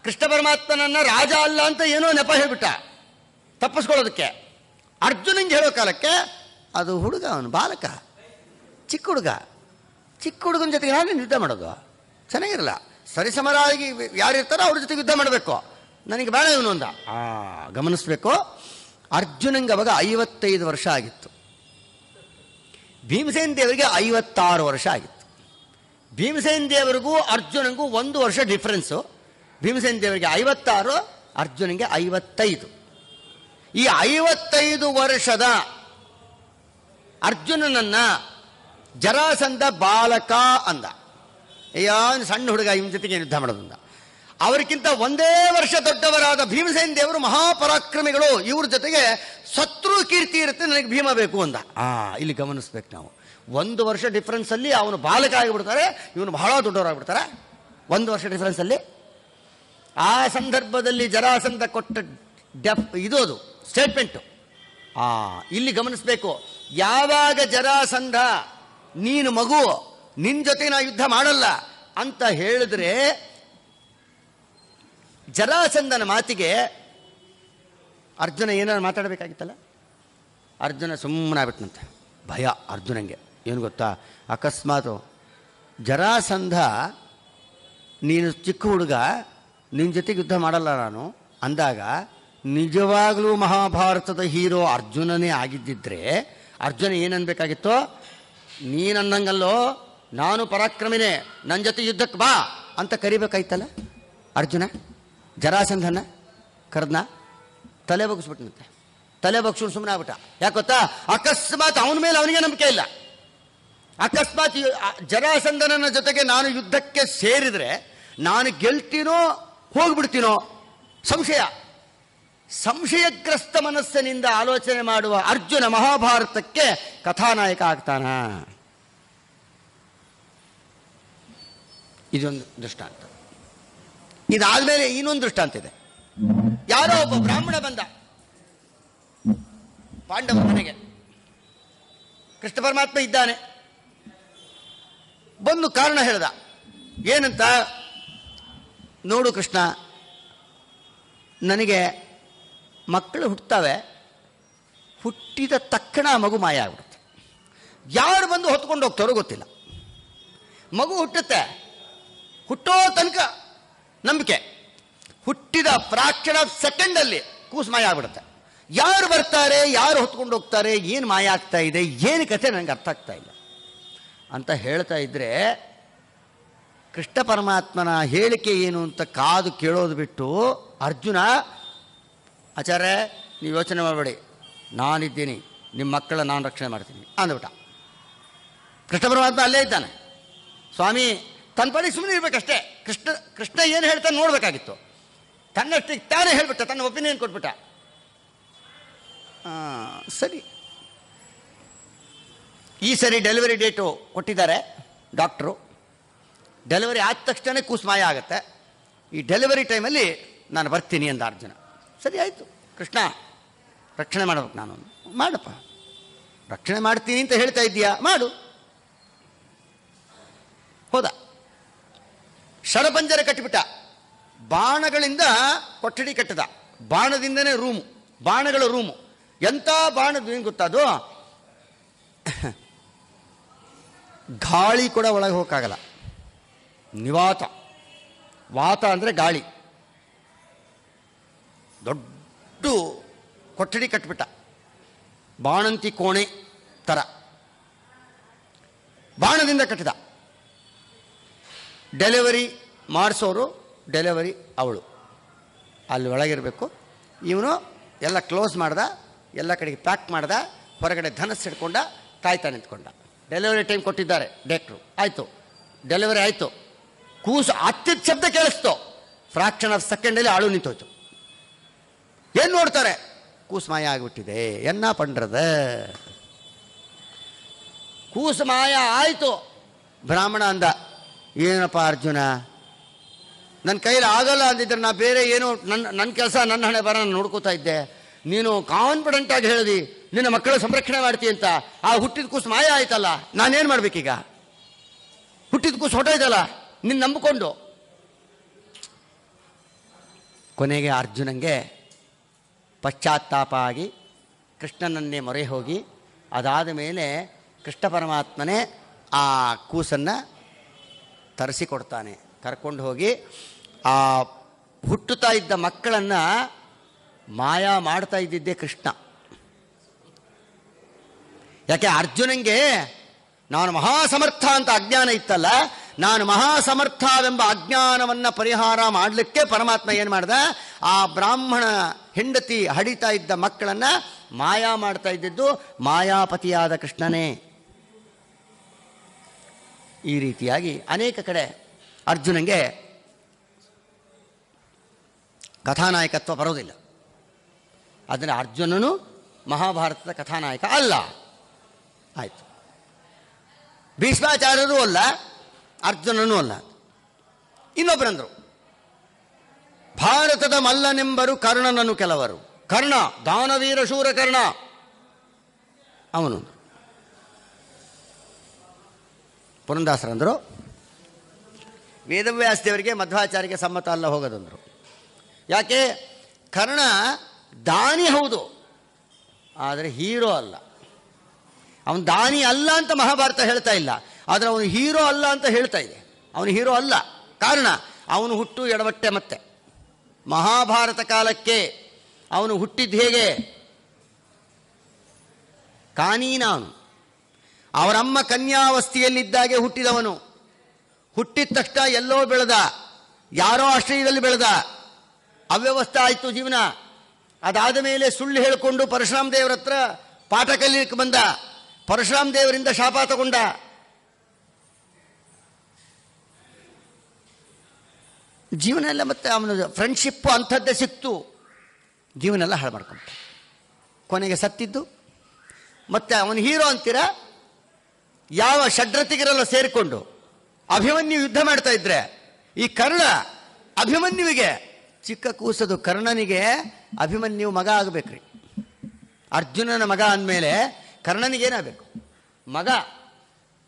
ಕೃಷ್ಣ ಪರಮಾತ್ಮನನ್ನ ರಾಜ ಅಲ್ಲ ಅಂತ ಏನೋ ನೆಪ ಹೇಳ್ಬಿಟ್ಟ ತಪ್ಪಿಸ್ಕೊಳ್ಳೋದಕ್ಕೆ. ಅರ್ಜುನಂಗೆ ಹೇಳೋ ಕಾಲಕ್ಕೆ ಅದು ಹುಡುಗ, ಅವನು ಬಾಲಕ, ಚಿಕ್ಕ ಹುಡುಗ. ಚಿಕ್ಕ ಹುಡುಗನ ಜೊತೆಗೆ ನಾನು ಯುದ್ಧ ಮಾಡೋದು ಚೆನ್ನಾಗಿರಲ್ಲ. ಸರಿಸಮರಾಗಿ ಯಾರಿರ್ತಾರೋ ಅವ್ರ ಜೊತೆಗೆ ಯುದ್ಧ ಮಾಡಬೇಕು, ನನಗೆ ಬೇಡ ಇವನು ಅಂದ. ಗಮನಿಸ್ಬೇಕು, ಅರ್ಜುನಂಗೆ ಅವಾಗ 55 ವರ್ಷ ಆಗಿತ್ತು, ಭೀಮಸೇನ ದೇವರಿಗೆ 56 ವರ್ಷ ಆಗಿತ್ತು. ಭೀಮಸೇನ ದೇವರಿಗೂ ಅರ್ಜುನಂಗೂ 1 ವರ್ಷ ಡಿಫ್ರೆನ್ಸು. ಭೀಮಸೇನ ದೇವರಿಗೆ 56, ಅರ್ಜುನಿಗೆ 55. ಈ 55 ವರ್ಷದ ಅರ್ಜುನನನ್ನ ಜರಾಸಂಧ ಬಾಲಕ ಅಂದ. ಅಯ್ಯೋ ಸಣ್ಣ ಹುಡುಗ, ಇವನ ಜೊತೆಗೆ ಯುದ್ಧ ಮಾಡೋದಂದ. ಅವರಿಗಿಂತ 1 ವರ್ಷ ದೊಡ್ಡವರಾದ ಭೀಮಸೇನ ದೇವರು ಮಹಾಪರಾಕ್ರಮಿಗಳು, ಇವ್ರ ಜೊತೆಗೆ ಶತ್ರು ಕೀರ್ತಿ ಇರುತ್ತೆ, ನನಗೆ ಭೀಮ ಬೇಕು ಅಂದ. ಇಲ್ಲಿ ಗಮನಿಸ್ಬೇಕು ನಾವು. 1 ವರ್ಷ ಡಿಫ್ರೆನ್ಸ್ ಅಲ್ಲಿ ಅವನು ಬಾಲಕ ಆಗಿಬಿಡ್ತಾರೆ, ಇವನು ಬಹಳ ದೊಡ್ಡವರಾಗ್ಬಿಡ್ತಾರೆ 1 ವರ್ಷ ಡಿಫ್ರೆನ್ಸ್ ಅಲ್ಲಿ. ಆ ಸಂದರ್ಭದಲ್ಲಿ ಜರಾಸಂಧ ಕೊಟ್ಟ ಅದು ಸ್ಟೇಟ್ಮೆಂಟು. ಇಲ್ಲಿ ಗಮನಿಸ್ಬೇಕು. ಯಾವಾಗ ಜರಾಸಂಧ ನೀನು ಮಗು, ನಿನ್ನ ಜೊತೆ ನಾ ಯುದ್ಧ ಮಾಡಲ್ಲ ಅಂತ ಹೇಳಿದ್ರೆ, ಜರಾಸಂಧನ ಮಾತಿಗೆ ಅರ್ಜುನ ಏನಾದ್ರು ಮಾತಾಡಬೇಕಾಗಿತ್ತಲ್ಲ. ಅರ್ಜುನ ಸುಮ್ಮನಾಗ್ಬಿಟ್ನಂತೆ. ಭಯ ಅರ್ಜುನಂಗೆ. ಏನು ಗೊತ್ತಾ, ಅಕಸ್ಮಾತ್ ಜರಾಸಂಧ ನೀನು ಚಿಕ್ಕ ಹುಡುಗ, ನಿನ್ನ ಜೊತೆಗೆ ಯುದ್ಧ ಮಾಡಲ್ಲ ನಾನು ಅಂದಾಗ ನಿಜವಾಗ್ಲೂ ಮಹಾಭಾರತದ ಹೀರೋ ಅರ್ಜುನನೇ ಆಗಿದ್ದಿದ್ರೆ ಅರ್ಜುನ ಏನನ್ಬೇಕಾಗಿತ್ತು, ನೀನನ್ನಂಗಲ್ಲೋ, ನಾನು ಪರಾಕ್ರಮಿನೇ, ನನ್ನ ಜೊತೆ ಯುದ್ಧಕ್ಕೆ ಬಾ ಅಂತ ಕರಿಬೇಕಾಯ್ತಲ್ಲ. ಅರ್ಜುನ ಜರಾಸಂಧನ ಕರೆದ್ನ, ತಲೆ ಬಗ್ಸ್ಬಿಟ್ನಂತೆ. ತಲೆ ಬಗ್ಸು ಸುಮ್ಮನೆ ಆಗ್ಬಿಟ್ಟ. ಯಾಕೆ ಗೊತ್ತಾ, ಅಕಸ್ಮಾತ್ ಅವನ ಮೇಲೆ ಅವನಿಗೆ ನಂಬಿಕೆ ಇಲ್ಲ. ಅಕಸ್ಮಾತ್ ಜರಾಸಂಧನನ ಜೊತೆಗೆ ನಾನು ಯುದ್ಧಕ್ಕೆ ಸೇರಿದ್ರೆ ನಾನು ಗೆಲ್ತೀನೋ ಹೋಗ್ಬಿಡ್ತೀನೋ ಸಂಶಯ. ಸಂಶಯಗ್ರಸ್ತ ಮನಸ್ಸಿನಿಂದ ಆಲೋಚನೆ ಮಾಡುವ ಅರ್ಜುನ ಮಹಾಭಾರತಕ್ಕೆ ಕಥಾನಾಯಕ ಆಗ್ತಾನ. ಇದೊಂದು ದೃಷ್ಟಾಂತ. ಇದಾದ್ಮೇಲೆ ಇನ್ನೊಂದು ದೃಷ್ಟಾಂತ ಇದೆ. ಯಾರೋ ಒಬ್ಬ ಬ್ರಾಹ್ಮಣ ಬಂದ ಪಾಂಡವರ ಮನೆಗೆ. ಕೃಷ್ಣ ಪರಮಾತ್ಮ ಇದ್ದಾನೆ. ಬಂದು ಕಾರಣ ಹೇಳ್ದ. ಏನಂತ? ನೋಡು ಕೃಷ್ಣ, ನನಗೆ ಮಕ್ಕಳು ಹುಟ್ಟುತ್ತವೆ, ಹುಟ್ಟಿದ ತಕ್ಷಣ ಮಗು ಮಾಯ ಆಗ್ಬಿಡುತ್ತೆ. ಯಾರು ಬಂದು ಹೊತ್ಕೊಂಡು ಹೋಗ್ತಾರೋ ಗೊತ್ತಿಲ್ಲ. ಮಗು ಹುಟ್ಟುತ್ತೆ, ಹುಟ್ಟೋ ತನಕ ನಂಬಿಕೆ, ಹುಟ್ಟಿದ ಫ್ರಾಕ್ಷನ್ ಆಫ್ ಸೆಕೆಂಡಲ್ಲಿ ಕೂಸು ಮಾಯ ಆಗ್ಬಿಡುತ್ತೆ. ಯಾರು ಬರ್ತಾರೆ, ಯಾರು ಹೊತ್ಕೊಂಡು ಹೋಗ್ತಾರೆ, ಏನು ಮಾಯ ಆಗ್ತಾ ಇದೆ, ಏನು ಕಥೆ ನನಗೆ ಅರ್ಥ ಆಗ್ತಾ ಇಲ್ಲ ಅಂತ ಹೇಳ್ತಾ ಇದ್ರೆ, ಕೃಷ್ಣ ಪರಮಾತ್ಮನ ಹೇಳಿಕೆ ಏನು ಅಂತ ಕಾದು ಕೇಳೋದು ಬಿಟ್ಟು ಅರ್ಜುನ, ಆಚಾರ್ಯ ನೀವು ಯೋಚನೆ ಮಾಡಬೇಡಿ, ನಾನಿದ್ದೀನಿ, ನಿಮ್ಮ ಮಕ್ಕಳ ನಾನು ರಕ್ಷಣೆ ಮಾಡ್ತೀನಿ ಅಂದ್ಬಿಟ್ಟ. ಕೃಷ್ಣ ಪರಮಾತ್ಮ ಅಲ್ಲೇ ಇದ್ದಾನೆ. ಸ್ವಾಮಿ ತನ್ನ ಪಡಿ ಸುಮ್ಮನೆ ಇರಬೇಕಷ್ಟೇ. ಕೃಷ್ಣ ಏನು ಹೇಳ್ತಾನೆ ನೋಡಬೇಕಾಗಿತ್ತು. ತನ್ನಷ್ಟಿಗೆ ತಾನೇ ಹೇಳ್ಬಿಟ್ಟ, ತನ್ನ ಒಪಿನಿಯನ್ ಕೊಟ್ಬಿಟ್ಟ. ಸರಿ, ಈ ಸರಿ ಡೆಲಿವರಿ ಡೇಟು ಕೊಟ್ಟಿದ್ದಾರೆ ಡಾಕ್ಟ್ರು. ಡೆಲಿವರಿ ಆದ ತಕ್ಷಣ ಕೂಸ್ಮಾಯ ಆಗುತ್ತೆ. ಈ ಡೆಲಿವರಿ ಟೈಮಲ್ಲಿ ನಾನು ಬರ್ತೀನಿ ಅಂದ ಅರ್ಜುನ. ಸರಿ ಆಯಿತು, ಕೃಷ್ಣ ರಕ್ಷಣೆ ಮಾಡ್ಬೇಕು, ನಾನು ಮಾಡಪ್ಪ, ರಕ್ಷಣೆ ಮಾಡ್ತೀನಿ ಅಂತ ಹೇಳ್ತಾ ಇದ್ದೀಯಾ, ಮಾಡು. ಹೋದ, ಷಡಪಂಜರ ಕಟ್ಟಿಬಿಟ್ಟ. ಬಾಣಗಳಿಂದ ಕೊಠಡಿ ಕಟ್ಟದ, ಬಾಣದಿಂದನೇ ರೂಮು, ಬಾಣಗಳ ರೂಮು. ಎಂಥ ಬಾಣದ ಏನು ಗೊತ್ತದು? ಗಾಳಿ ಕೂಡ ಒಳಗೆ ಹೋಗೋಕ್ಕಾಗಲ್ಲ. ನಿವಾತ, ವಾತ ಅಂದರೆ ಗಾಳಿ. ದೊಡ್ಡ ಕೊಠಡಿ ಕಟ್ಟಿಬಿಟ್ಟ, ಬಾಣಂತಿ ಕೋಣೆ ಥರ ಬಾಣದಿಂದ ಕಟ್ಟಿದ. ಡೆಲಿವರಿ ಮಾಡಿಸೋರು, ಡೆಲಿವರಿ ಅವಳು ಅಲ್ಲಿ ಒಳಗಿರಬೇಕು. ಇವನು ಎಲ್ಲ ಕ್ಲೋಸ್ ಮಾಡ್ದ, ಎಲ್ಲ ಕಡೆಗೆ ಪ್ಯಾಕ್ ಮಾಡ್ದ, ಹೊರಗಡೆ ಧನಸ್ಸು ಹಿಡ್ಕೊಂಡ, ಕಾಯ್ತಾ ನಿಂತ್ಕೊಂಡ. ಡೆಲಿವರಿ ಟೈಮ್ ಕೊಟ್ಟಿದ್ದಾರೆ ಡಾಕ್ಟ್ರು. ಆಯಿತು, ಡೆಲಿವರಿ ಆಯಿತು. ಕೂಸು ಅತ್ತಿದ್ದ ಶಬ್ದ ಕೇಳಿಸ್ತು. ಫ್ರಾಕ್ಷನ್ ಆಫ್ ಸೆಕೆಂಡಲ್ಲಿ ಆಳು ನಿಂತೋಯ್ತು. ಏನು ನೋಡ್ತಾರೆ? ಕೂಸು ಮಾಯ ಆಗಿಬಿಟ್ಟಿದೆ. ಎನ್ನ ಪಂಡ್ರದ ಕೂಸು ಮಾಯ ಆಯಿತು. ಬ್ರಾಹ್ಮಣ ಅಂದ, ಏನಪ್ಪ ಅರ್ಜುನ, ನನ್ನ ಕೈಲಿ ಆಗಲ್ಲ ಅಂದಿದ್ರೆ ನಾ ಬೇರೆ ಏನು ನನ್ನ ಕೆಲಸ, ನನ್ನ ಹಣೆ ಬರ ನೋಡ್ಕೋತಾ ಇದ್ದೆ. ನೀನು ಕಾನ್ಫಿಡೆಂಟಾಗಿ ಹೇಳ್ದಿ ನಿನ್ನ ಮಕ್ಕಳ ಸಂರಕ್ಷಣೆ ಮಾಡ್ತೀಯ ಅಂತ. ಆ ಹುಟ್ಟಿದ ಕೂಸು ಮಾಯ ಆಯ್ತಲ್ಲ, ನಾನೇನು ಮಾಡ್ಬೇಕೀಗ? ಹುಟ್ಟಿದ ಕೂಸು ಹೊಟ್ಟೋಯ್ತಲ್ಲ ನಿನ್ನ ನಂಬಿಕೊಂಡು. ಕೊನೆಗೆ ಅರ್ಜುನಂಗೆ ಪಶ್ಚಾತ್ತಾಪ ಆಗಿ ಕೃಷ್ಣನನ್ನೇ ಮೊರೆ ಹೋಗಿ, ಅದಾದ ಮೇಲೆ ಕೃಷ್ಣ ಪರಮಾತ್ಮನೇ ಆ ಕೂಸನ್ನು ತರಿಸಿಕೊಡ್ತಾನೆ. ಕರ್ಕೊಂಡು ಹೋಗಿ ಆ ಹುಟ್ಟುತ್ತಾ ಇದ್ದ ಮಕ್ಕಳನ್ನು ಮಾಯ ಮಾಡ್ತಾ ಇದ್ದಿದ್ದೇ ಕೃಷ್ಣ. ಯಾಕೆ ಅರ್ಜುನಂಗೆ ನಾನು ಮಹಾಸಮರ್ಥ ಅಂತ ಅಜ್ಞಾನ ಇತ್ತಲ್ಲ, ನಾನು ಮಹಾಸಮರ್ಥವೆಂಬ ಅಜ್ಞಾನವನ್ನು ಪರಿಹಾರ ಮಾಡಲಿಕ್ಕೆ ಪರಮಾತ್ಮ ಏನು ಮಾಡ್ದ? ಆ ಬ್ರಾಹ್ಮಣ ಹೆಂಡತಿ ಹಡಿತಾ ಇದ್ದ ಮಕ್ಕಳನ್ನು ಮಾಯಾ ಮಾಡ್ತಾ ಇದ್ದಿದ್ದು ಮಾಯಾಪತಿಯಾದ ಕೃಷ್ಣನೇ. ಈ ರೀತಿಯಾಗಿ ಅನೇಕ ಕಡೆ ಅರ್ಜುನಂಗೆ ಕಥಾನಾಯಕತ್ವ ಬರೋದಿಲ್ಲ. ಆದರೆ ಅರ್ಜುನನು ಮಹಾಭಾರತದ ಕಥಾನಾಯಕ ಅಲ್ಲ. ಆಯಿತು, ಭೀಷ್ಮಾಚಾರ್ಯರೂ ಅಲ್ಲ, ಅರ್ಜುನನೂ ಅಲ್ಲ. ಇನ್ನೊಬ್ಬರಂದರು, ಭಾರತದ ಮಲ್ಲನೆಂಬರು ಕರ್ಣನನ್ನು ಕೆಲವರು. ಕರ್ಣ ದಾನವೀರ ಶೂರ ಕರ್ಣ ಅವನು. ಪುರಂದಾಸರಂದರು, ವೇದವ್ಯಾಸ ದೇವರಿಗೆ ಮಧ್ವಾಚಾರ್ಯಗೆ ಸಮ್ಮತ ಅಲ್ಲ ಹೋಗೋದಂದರು. ಯಾಕೆ? ಕರ್ಣ ದಾನಿ ಹೌದು, ಆದರೆ ಹೀರೋ ಅಲ್ಲ. ಅವನು ದಾನಿ ಅಲ್ಲ ಅಂತ ಮಹಾಭಾರತ ಹೇಳ್ತಾ ಇಲ್ಲ, ಆದರೆ ಅವನು ಹೀರೋ ಅಲ್ಲ ಅಂತ ಹೇಳ್ತಾ ಇದೆ. ಅವನು ಹೀರೋ ಅಲ್ಲ. ಕಾರಣ ಅವನು ಹುಟ್ಟು ಎಡವಟ್ಟೆ. ಮತ್ತೆ ಮಹಾಭಾರತ ಕಾಲಕ್ಕೆ ಅವನು ಹುಟ್ಟಿದ್ದು ಹೇಗೆ? ಕಾನೀನಾನು ಅವರಮ್ಮ ಕನ್ಯಾವಸ್ಥೆಯಲ್ಲಿದ್ದಾಗೆ ಹುಟ್ಟಿದವನು. ಹುಟ್ಟಿದ ತಕ್ಷಣ ಎಲ್ಲೋ ಬೆಳೆದ, ಯಾರೋ ಆಶ್ರಯದಲ್ಲಿ ಬೆಳೆದ, ಅವ್ಯವಸ್ಥೆ ಆಯಿತು ಜೀವನ. ಅದಾದ ಮೇಲೆ ಸುಳ್ಳು ಹೇಳಿಕೊಂಡು ಪರಶುರಾಮ ದೇವರ ಹತ್ರ ಪಾಠ ಕಲಿಯಕ್ಕೆ ಬಂದ. ಪರಶುರಾಮ ದೇವರಿಂದ ಶಾಪ ತಗೊಂಡ. ಜೀವನ ಎಲ್ಲ ಮತ್ತೆ ಅವನ ಫ್ರೆಂಡ್ಶಿಪ್ಪು ಅಂಥದ್ದೇ ಸಿಕ್ತು. ಜೀವನೆಲ್ಲ ಹಾಳು ಮಾಡ್ಕೊಂಡ. ಕೊನೆಗೆ ಸತ್ತಿದ್ದು. ಮತ್ತು ಅವನು ಹೀರೋ ಅಂತೀರ? ಯಾವ ಷಡ್ರತಿಗರೆಲ್ಲ ಸೇರಿಕೊಂಡು ಅಭಿಮನ್ಯು ಯುದ್ಧ ಮಾಡ್ತಾ ಇದ್ರೆ ಈ ಕರ್ಣ ಅಭಿಮನ್ಯುವಿಗೆ ಚಿಕ್ಕ ಕೂಸದು ಕರ್ಣನಿಗೆ ಅಭಿಮನ್ಯು ಮಗ ಆಗಬೇಕ್ರಿ. ಅರ್ಜುನನ ಮಗ ಅಂದಮೇಲೆ ಕರ್ಣನಿಗೇನಾಗಬೇಕು?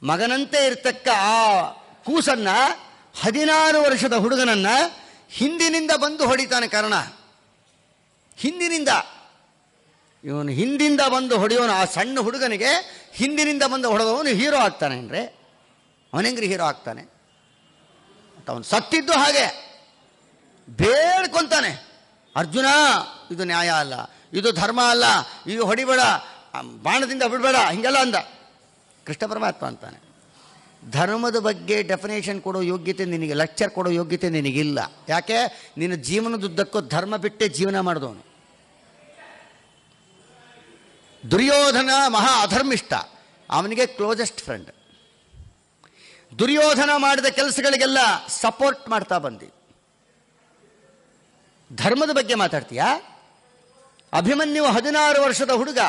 ಮಗನಂತೆ ಇರ್ತಕ್ಕ ಆ ಕೂಸನ್ನ 16 ವರ್ಷದ ಹುಡುಗನನ್ನ ಹಿಂದಿನಿಂದ ಬಂದು ಹೊಡಿತಾನೆ ಕರ್ಣ. ಇವನು ಹಿಂದಿಂದ ಬಂದು ಹೊಡೆಯೋನು. ಆ ಸಣ್ಣ ಹುಡುಗನಿಗೆ ಹಿಂದಿನಿಂದ ಬಂದು ಹೊಡೆದವನು ಹೀರೋ ಆಗ್ತಾನೆ ಅಂದರೆ ಅವನೆಂಗ್ರಿ ಹೀರೋ ಆಗ್ತಾನೆ? ಅವನು ಸತ್ತಿದ್ದು ಹಾಗೆ ಬೇಡ್ಕೊಂತಾನೆ, ಅರ್ಜುನ ಇದು ನ್ಯಾಯ ಅಲ್ಲ, ಇದು ಧರ್ಮ ಅಲ್ಲ, ಇದು ಹೊಡಿಬೇಡ, ಬಾಣದಿಂದ ಬಿಡಬೇಡ, ಹಿಂಗೆಲ್ಲ ಅಂದ. ಕೃಷ್ಣ ಪರಮಾತ್ಮ ಅಂತಾನೆ, ಧರ್ಮದ ಬಗ್ಗೆ ಡೆಫಿನೇಷನ್ ಕೊಡೋ ಯೋಗ್ಯತೆ ನಿನಗೆ, ಲೆಕ್ಚರ್ ಕೊಡೋ ಯೋಗ್ಯತೆ ನಿನಗಿಲ್ಲ. ಯಾಕೆ? ನಿನ್ನ ಜೀವನದುದ್ದಕ್ಕೂ ಧರ್ಮ ಬಿಟ್ಟೇ ಜೀವನ ಮಾಡಿದವನು. ದುರ್ಯೋಧನ ಮಹಾ ಅಧರ್ಮಿಷ್ಠ, ಅವನಿಗೆ ಕ್ಲೋಸೆಸ್ಟ್ ಫ್ರೆಂಡ್. ದುರ್ಯೋಧನ ಮಾಡಿದ ಕೆಲಸಗಳಿಗೆಲ್ಲ ಸಪೋರ್ಟ್ ಮಾಡ್ತಾ ಬಂದಿ. ಧರ್ಮದ ಬಗ್ಗೆ ಮಾತಾಡ್ತೀಯಾ? ಅಭಿಮನ್ಯು 16 ವರ್ಷದ ಹುಡುಗ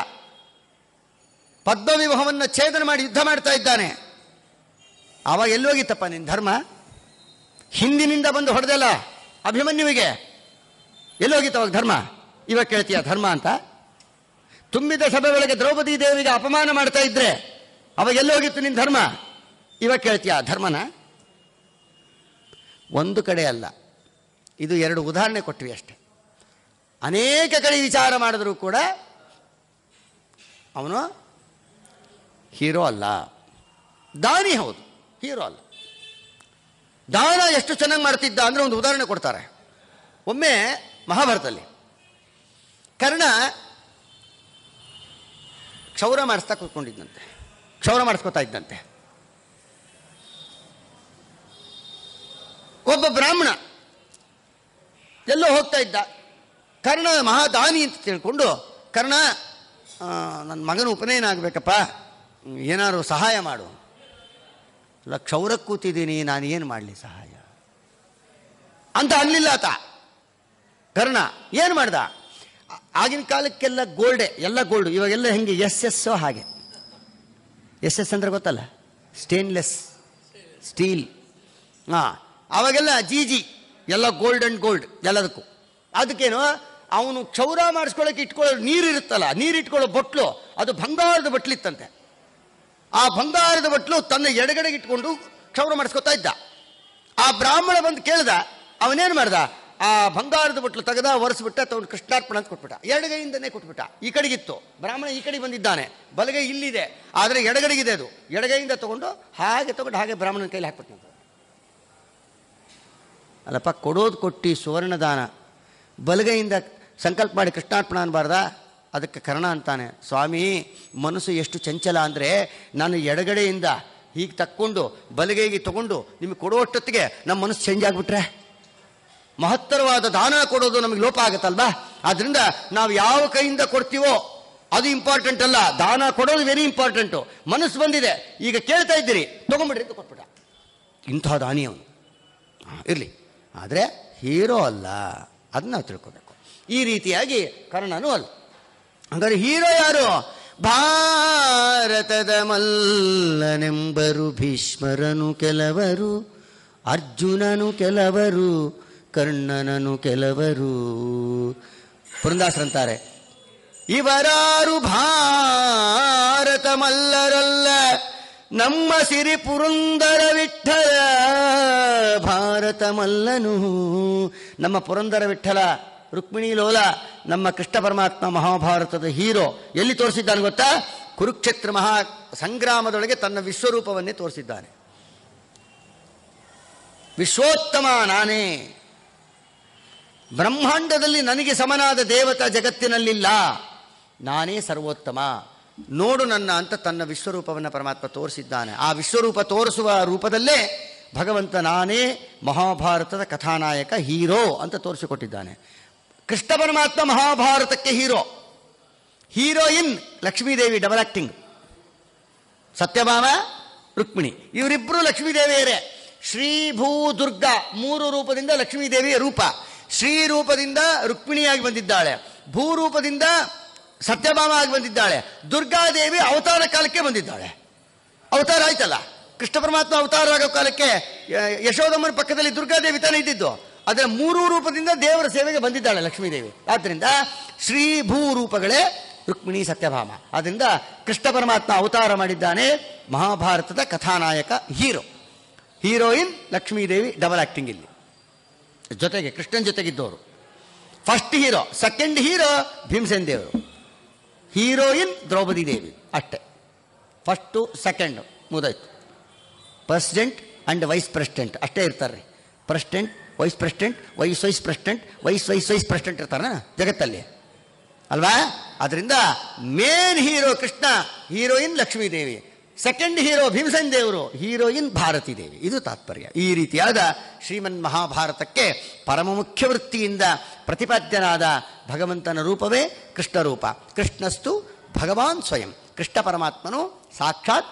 ಪದ್ಮವಿವಾಹವನ್ನು ಛೇದನ ಮಾಡಿ ಯುದ್ಧ ಮಾಡ್ತಾ ಇದ್ದಾನೆ. ಆವಾಗ ಎಲ್ಲೋಗಿತ್ತಪ್ಪ ನಿನ್ನ ಧರ್ಮ? ಹಿಂದಿನಿಂದ ಬಂದು ಹೊಡೆದಲ್ಲ ಅಭಿಮನ್ಯುವಿಗೆ, ಎಲ್ಲೋಗಿತ್ತು ಅವಾಗ ಧರ್ಮ? ಇವಾಗ ಕೇಳ್ತೀಯ ಧರ್ಮ ಅಂತ? ತುಂಬಿದ ಸಭೆ ಒಳಗೆ ದ್ರೌಪದಿ ದೇವಿಗೆ ಅಪಮಾನ ಮಾಡ್ತಾ ಇದ್ರೆ ಅವಾಗ ಎಲ್ಲೋಗಿತ್ತು ನಿನ್ನ ಧರ್ಮ? ಇವಾಗ ಕೇಳ್ತೀಯ ಧರ್ಮನ? ಒಂದು ಕಡೆ ಅಲ್ಲ, ಇದು 2 ಉದಾಹರಣೆ ಕೊಟ್ವಿ ಅಷ್ಟೆ. ಅನೇಕ ಕಡೆ ವಿಚಾರ ಮಾಡಿದ್ರೂ ಕೂಡ ಅವನು ಹೀರೋ ಅಲ್ಲ. ದಾನಿ ಹೌದು, ಹೀರೋ ಅಲ್ಲ. ದಾನ ಎಷ್ಟು ಚೆನ್ನಾಗಿ ಮಾಡ್ತಿದ್ದ ಅಂದರೆ ಒಂದು ಉದಾಹರಣೆ ಕೊಡ್ತಾರೆ. ಒಮ್ಮೆ ಮಹಾಭಾರತದಲ್ಲಿ ಕರ್ಣ ಕ್ಷೌರ ಮಾಡಿಸ್ಕೊತಾ ಇದ್ದಂತೆ. ಒಬ್ಬ ಬ್ರಾಹ್ಮಣ ಎಲ್ಲೋ ಹೋಗ್ತಾ ಇದ್ದ. ಕರ್ಣ ಮಹಾದಾನಿ ಅಂತ ತಿಳ್ಕೊಂಡು, ಕರ್ಣ ನನ್ನ ಮಗನ ಉಪನಯನ ಆಗಬೇಕಪ್ಪ, ಏನಾದ್ರು ಸಹಾಯ ಮಾಡು. ಇಲ್ಲ, ಕ್ಷೌರಕ್ಕೆ ಕೂತಿದ್ದೀನಿ, ನಾನು ಏನು ಮಾಡಲಿ ಸಹಾಯ ಅಂತ ಅನ್ನಲಿಲ್ಲ ಆತ. ಕರ್ಣ ಏನು ಮಾಡ್ದ? ಆಗಿನ ಕಾಲಕ್ಕೆಲ್ಲ ಗೋಲ್ಡೆ, ಎಲ್ಲ ಗೋಲ್ಡು. ಇವಾಗೆಲ್ಲ ಹೆಂಗೆ SS ಹಾಗೆ. SS ಅಂದರೆ ಗೊತ್ತಲ್ಲ, ಸ್ಟೇನ್ಲೆಸ್ ಸ್ಟೀಲ್. ಅವಾಗೆಲ್ಲ ಜಿ ಎಲ್ಲ ಗೋಲ್ಡ್ ಆ್ಯಂಡ್ ಗೋಲ್ಡ್ ಎಲ್ಲದಕ್ಕೂ. ಅದಕ್ಕೇನು ಅವನು ಕ್ಷೌರ ಮಾಡಿಸ್ಕೊಳ್ಳೋಕೆ ಇಟ್ಕೊಳ್ಳೋ ನೀರು ಇರುತ್ತಲ್ಲ, ನೀರು ಇಟ್ಕೊಳ್ಳೋ ಬಟ್ಲು, ಅದು ಬಂಗಾರದ ಬಟ್ಲಿತ್ತಂತೆ. ಆ ಬಂಗಾರದ ಬಟ್ಲು ತನ್ನ ಎಡಗಡೆಗೆ ಇಟ್ಕೊಂಡು ಕ್ಷೌರ ಮಾಡಿಸ್ಕೊತಾ ಇದ್ದ. ಆ ಬ್ರಾಹ್ಮಣ ಬಂದು ಕೇಳ್ದ, ಅವನೇನು ಮಾಡ್ದ? ಆ ಬಂಗಾರದ ಬಟ್ಲು ತೆಗೆದ, ಒರೆಸ್ಬಿಟ್ಟ, ತಗೊಂಡು ಕೃಷ್ಣಾರ್ಪಣ ಅಂತ ಕೊಟ್ಬಿಟ್ಟ. ಎಡಗೈಯಿಂದನೇ ಕೊಟ್ಬಿಟ್ಟ. ಈ ಕಡೆಗಿತ್ತು, ಬ್ರಾಹ್ಮಣ ಈ ಕಡೆ ಬಂದಿದ್ದಾನೆ, ಬಲಗೈ ಇಲ್ಲಿದೆ, ಆದರೆ ಎಡಗಡೆಗಿದೆ. ಅದು ಎಡಗೈಯಿಂದ ತಗೊಂಡು ಹಾಗೆ ಬ್ರಾಹ್ಮಣನ ಕೈಲಿ ಹಾಕ್ಬಿಟ್ಟು, ಅಲ್ಲಪ್ಪ ಕೊಡೋದು ಕೊಟ್ಟು ಸುವರ್ಣದಾನ, ಬಲಗೈಯಿಂದ ಸಂಕಲ್ಪ ಮಾಡಿ ಕೃಷ್ಣಾರ್ಪಣ ಅನ್ಬಾರ್ದ? ಅದಕ್ಕೆ ಕರ್ಣ ಅಂತಾನೆ, ಸ್ವಾಮಿ ಮನಸ್ಸು ಎಷ್ಟು ಚಂಚಲ ಅಂದರೆ, ನಾನು ಎಡಗಡೆಯಿಂದ ಹೀಗೆ ತಕ್ಕೊಂಡು ಬಲಗೈಗೆ ತಗೊಂಡು ನಿಮಗೆ ಕೊಡುವಷ್ಟೊತ್ತಿಗೆ ನಮ್ಮ ಮನಸ್ಸು ಚೇಂಜ್ ಆಗಿಬಿಟ್ರೆ ಮಹತ್ತರವಾದ ದಾನ ಕೊಡೋದು ನಮಗೆ ಲೋಪ ಆಗುತ್ತಲ್ವಾ? ಆದ್ದರಿಂದ ನಾವು ಯಾವ ಕೈಯಿಂದ ಕೊಡ್ತೀವೋ ಅದು ಇಂಪಾರ್ಟೆಂಟ್ ಅಲ್ಲ, ದಾನ ಕೊಡೋದು ವೆರಿ ಇಂಪಾರ್ಟೆಂಟು. ಮನಸ್ಸು ಬಂದಿದೆ, ಈಗ ಕೇಳ್ತಾ ಇದ್ದೀರಿ, ತೊಗೊಂಬಿಡ್ರಿ ಅಂತ ಕೊಟ್ಬಿಟ್ಟ. ಇಂಥ ದಾನಿ ಅವನು ಇರಲಿ, ಆದರೆ ಹೀರೋ ಅಲ್ಲ, ಅದನ್ನ ನಾವು ತಿಳ್ಕೋಬೇಕು. ಈ ರೀತಿಯಾಗಿ ಕರ್ಣನೂ ಅಲ್ಲ. ಅಂದರೆ ಹೀರೋ ಯಾರು? ಭಾರತದ ಮಲ್ಲನೆಂಬರು ಭೀಷ್ಮರನು ಕೆಲವರು, ಅರ್ಜುನನು ಕೆಲವರು, ಕರ್ಣನನು ಕೆಲವರು. ಪುರಂದಾಸರಂತಾರೆ, ಇವರಾರು ಭಾರತ ಮಲ್ಲರಲ್ಲ, ನಮ್ಮ ಸಿರಿ ಪುರಂದರ ವಿಠಲ ಭಾರತ ಮಲ್ಲನು. ನಮ್ಮ ಪುರಂದರ ವಿಠಲ ರುಕ್ಮಿಣಿ ಲೋಲ, ನಮ್ಮ ಕೃಷ್ಣ ಪರಮಾತ್ಮ ಮಹಾಭಾರತದ ಹೀರೋ. ಎಲ್ಲಿ ತೋರಿಸಿದ್ದಾನೆ ಗೊತ್ತಾ? ಕುರುಕ್ಷೇತ್ರ ಮಹಾ ಸಂಗ್ರಾಮದೊಳಗೆ ತನ್ನ ವಿಶ್ವರೂಪವನ್ನೇ ತೋರಿಸಿದ್ದಾನೆ. ವಿಶ್ವೋತ್ತಮ ನಾನೇ, ಬ್ರಹ್ಮಾಂಡದಲ್ಲಿ ನನಗೆ ಸಮನಾದ ದೇವತಾ ಜಗತ್ತಿನಲ್ಲಿಲ್ಲ, ನಾನೇ ಸರ್ವೋತ್ತಮ, ನೋಡು ನನ್ನ ಅಂತ ತನ್ನ ವಿಶ್ವರೂಪವನ್ನು ಪರಮಾತ್ಮ ತೋರಿಸಿದ್ದಾನೆ. ಆ ವಿಶ್ವರೂಪ ತೋರಿಸುವ ರೂಪದಲ್ಲೇ ಭಗವಂತ ನಾನೇ ಮಹಾಭಾರತದ ಕಥಾನಾಯಕ, ಹೀರೋ ಅಂತ ತೋರಿಸಿಕೊಟ್ಟಿದ್ದಾನೆ. ಕೃಷ್ಣ ಪರಮಾತ್ಮ ಮಹಾಭಾರತಕ್ಕೆ hero. Heroine Lakshmidevi, double acting. Satyabhama, Rukmini ಇವರಿಬ್ಬರು ಲಕ್ಷ್ಮೀದೇವಿಯರೇ. ಶ್ರೀ ಭೂ ದುರ್ಗಾ 3 ರೂಪದಿಂದ ಲಕ್ಷ್ಮೀದೇವಿಯ ರೂಪ. ಶ್ರೀ ರೂಪದಿಂದ ರುಕ್ಮಿಣಿಯಾಗಿ ಬಂದಿದ್ದಾಳೆ, ಭೂರೂಪದಿಂದ ಸತ್ಯಭಾಮ ಆಗಿ ಬಂದಿದ್ದಾಳೆ. ದುರ್ಗಾದೇವಿ ಅವತಾರ ಕಾಲಕ್ಕೆ ಬಂದಿದ್ದಾಳೆ. ಅವತಾರ ಆಯ್ತಲ್ಲ, ಕೃಷ್ಣ ಪರಮಾತ್ಮ ಅವತಾರ ಆಗೋ ಕಾಲಕ್ಕೆ ಯಶೋದಮ್ಮನ ಪಕ್ಕದಲ್ಲಿ ದುರ್ಗಾದೇವಿ ತಾನೇ ಇದ್ದಿದ್ದು. ಅದರ 3 ರೂಪದಿಂದ ದೇವರ ಸೇವೆಗೆ ಬಂದಿದ್ದಾಳೆ ಲಕ್ಷ್ಮೀದೇವಿ. ಆದ್ದರಿಂದ ಶ್ರೀ ಭೂ ರೂಪಗಳೇ ರುಕ್ಮಿಣಿ ಸತ್ಯಭಾಮ. ಆದ್ದರಿಂದ ಕೃಷ್ಣ ಪರಮಾತ್ಮ ಅವತಾರ ಮಾಡಿದ್ದಾನೆ. ಮಹಾಭಾರತದ ಕಥಾನಾಯಕ ಹೀರೋಯಿನ್ ಲಕ್ಷ್ಮೀದೇವಿ, ಡಬಲ್ ಆಕ್ಟಿಂಗ್ ಇಲ್ಲಿ ಜೊತೆಗೆ ಕೃಷ್ಣನ್ ಜೊತೆಗಿದ್ದವರು. First hero, second hero Bhimsen ದೇವರು, ಹೀರೋಯಿನ್ ದ್ರೌಪದಿ ದೇವಿ ಅಷ್ಟೇ. ಫಸ್ಟು ಸೆಕೆಂಡು ಮುದಾಯ್ತು. ಪ್ರೆಸಿಡೆಂಟ್ ಅಂಡ್ ವೈಸ್ ಪ್ರೆಸಿಡೆಂಟ್ ಅಷ್ಟೇ ಇರ್ತಾರೆ ರೀ. President, vice president, vice president, vice president ಇರ್ತಾರ ಜಗತ್ತಲ್ಲಿ ಅಲ್ವಾ. ಅದರಿಂದ main hero Krishna, heroine Lakshmidevi, second hero Bhimsen ದೇವರು, ಹೀರೋಯಿನ್ ಭಾರತೀ ದೇವಿ. ಇದು ತಾತ್ಪರ್ಯ. ಈ ರೀತಿಯಾದ ಶ್ರೀಮನ್ ಮಹಾಭಾರತಕ್ಕೆ ಪರಮ ಮುಖ್ಯ ವೃತ್ತಿಯಿಂದ ಪ್ರತಿಪಾದ್ಯನಾದ ಭಗವಂತನ ರೂಪವೇ ಕೃಷ್ಣ ರೂಪ. ಕೃಷ್ಣಸ್ತು ಭಗವಾನ್ ಸ್ವಯಂ. ಕೃಷ್ಣ ಪರಮಾತ್ಮನು ಸಾಕ್ಷಾತ್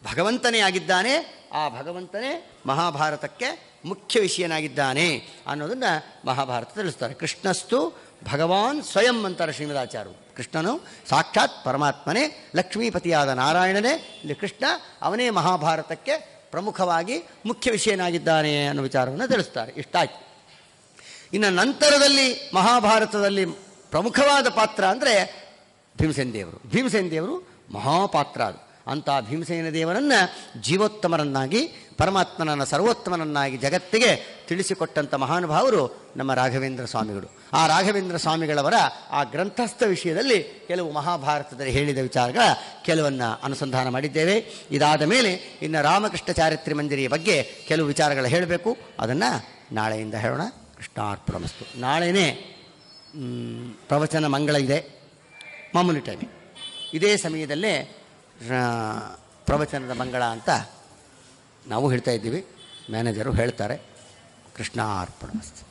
ಭಗವಂತನೇ ಆಗಿದ್ದಾನೆ. ಆ ಭಗವಂತನೇ ಮಹಾಭಾರತಕ್ಕೆ ಮುಖ್ಯ ವಿಷಯನಾಗಿದ್ದಾನೆ ಅನ್ನೋದನ್ನು ಮಹಾಭಾರತ ತಿಳಿಸ್ತಾರೆ. ಕೃಷ್ಣಸ್ತು ಭಗವಾನ್ ಸ್ವಯಂ ಅಂತಾರೆ ಶ್ರೀಮದಾಚಾರ್ಯರು. ಕೃಷ್ಣನು ಸಾಕ್ಷಾತ್ ಪರಮಾತ್ಮನೇ, ಲಕ್ಷ್ಮೀಪತಿಯಾದ ನಾರಾಯಣನೇ. ಇಲ್ಲಿ ಕೃಷ್ಣ ಅವನೇ ಮಹಾಭಾರತಕ್ಕೆ ಪ್ರಮುಖವಾಗಿ ಮುಖ್ಯ ವಿಷಯನಾಗಿದ್ದಾನೆ ಅನ್ನೋ ವಿಚಾರವನ್ನು ತಿಳಿಸ್ತಾರೆ. ಇಷ್ಟಾಯ್ತು. ಇನ್ನು ನಂತರದಲ್ಲಿ ಮಹಾಭಾರತದಲ್ಲಿ ಪ್ರಮುಖವಾದ ಪಾತ್ರ ಅಂದರೆ ಭೀಮಸೇನ ದೇವರು. ಭೀಮಸೇನ ದೇವರು ಮಹಾಪಾತ್ರ. ಅದು ಅಂಥ ಭೀಮಸೇನ ದೇವರನ್ನು ಜೀವೋತ್ತಮರನ್ನಾಗಿ, ಪರಮಾತ್ಮನನ್ನು ಸರ್ವೋತ್ತಮನನ್ನಾಗಿ ಜಗತ್ತಿಗೆ ತಿಳಿಸಿಕೊಟ್ಟಂಥ ಮಹಾನುಭಾವರು ನಮ್ಮ ರಾಘವೇಂದ್ರ ಸ್ವಾಮಿಗಳು. ಆ ರಾಘವೇಂದ್ರ ಸ್ವಾಮಿಗಳವರ ಆ ಗ್ರಂಥಸ್ಥ ವಿಷಯದಲ್ಲಿ ಕೆಲವು ಮಹಾಭಾರತದಲ್ಲಿ ಹೇಳಿದ ವಿಚಾರಗಳ ಕೆಲವನ್ನು ಅನುಸಂಧಾನ ಮಾಡಿದ್ದೇವೆ. ಇದಾದ ಮೇಲೆ ಇನ್ನು ರಾಮಕೃಷ್ಣ ಚಾರಿತ್ರ್ಯ ಮಂಜರಿಯ ಬಗ್ಗೆ ಕೆಲವು ವಿಚಾರಗಳು ಹೇಳಬೇಕು. ಅದನ್ನು ನಾಳೆಯಿಂದ ಹೇಳೋಣ. ಕೃಷ್ಣಾರ್ಪಣಮಸ್ತು. ನಾಳೆಯೇ ಪ್ರವಚನ ಮಂಗಳ ಇದೆ, ಮಾಮೂಲಿ ಟೈಮಿಂಗ್. ಇದೇ ಸಮಯದಲ್ಲೇ ಪ್ರವಚನದ ಮಂಗಳ ಅಂತ ನಾವು ಹೇಳ್ತಾ ಇದ್ದೀವಿ. ಮ್ಯಾನೇಜರು ಹೇಳ್ತಾರೆ. ಕೃಷ್ಣಾರ್ಪಣಮಸ್ತು.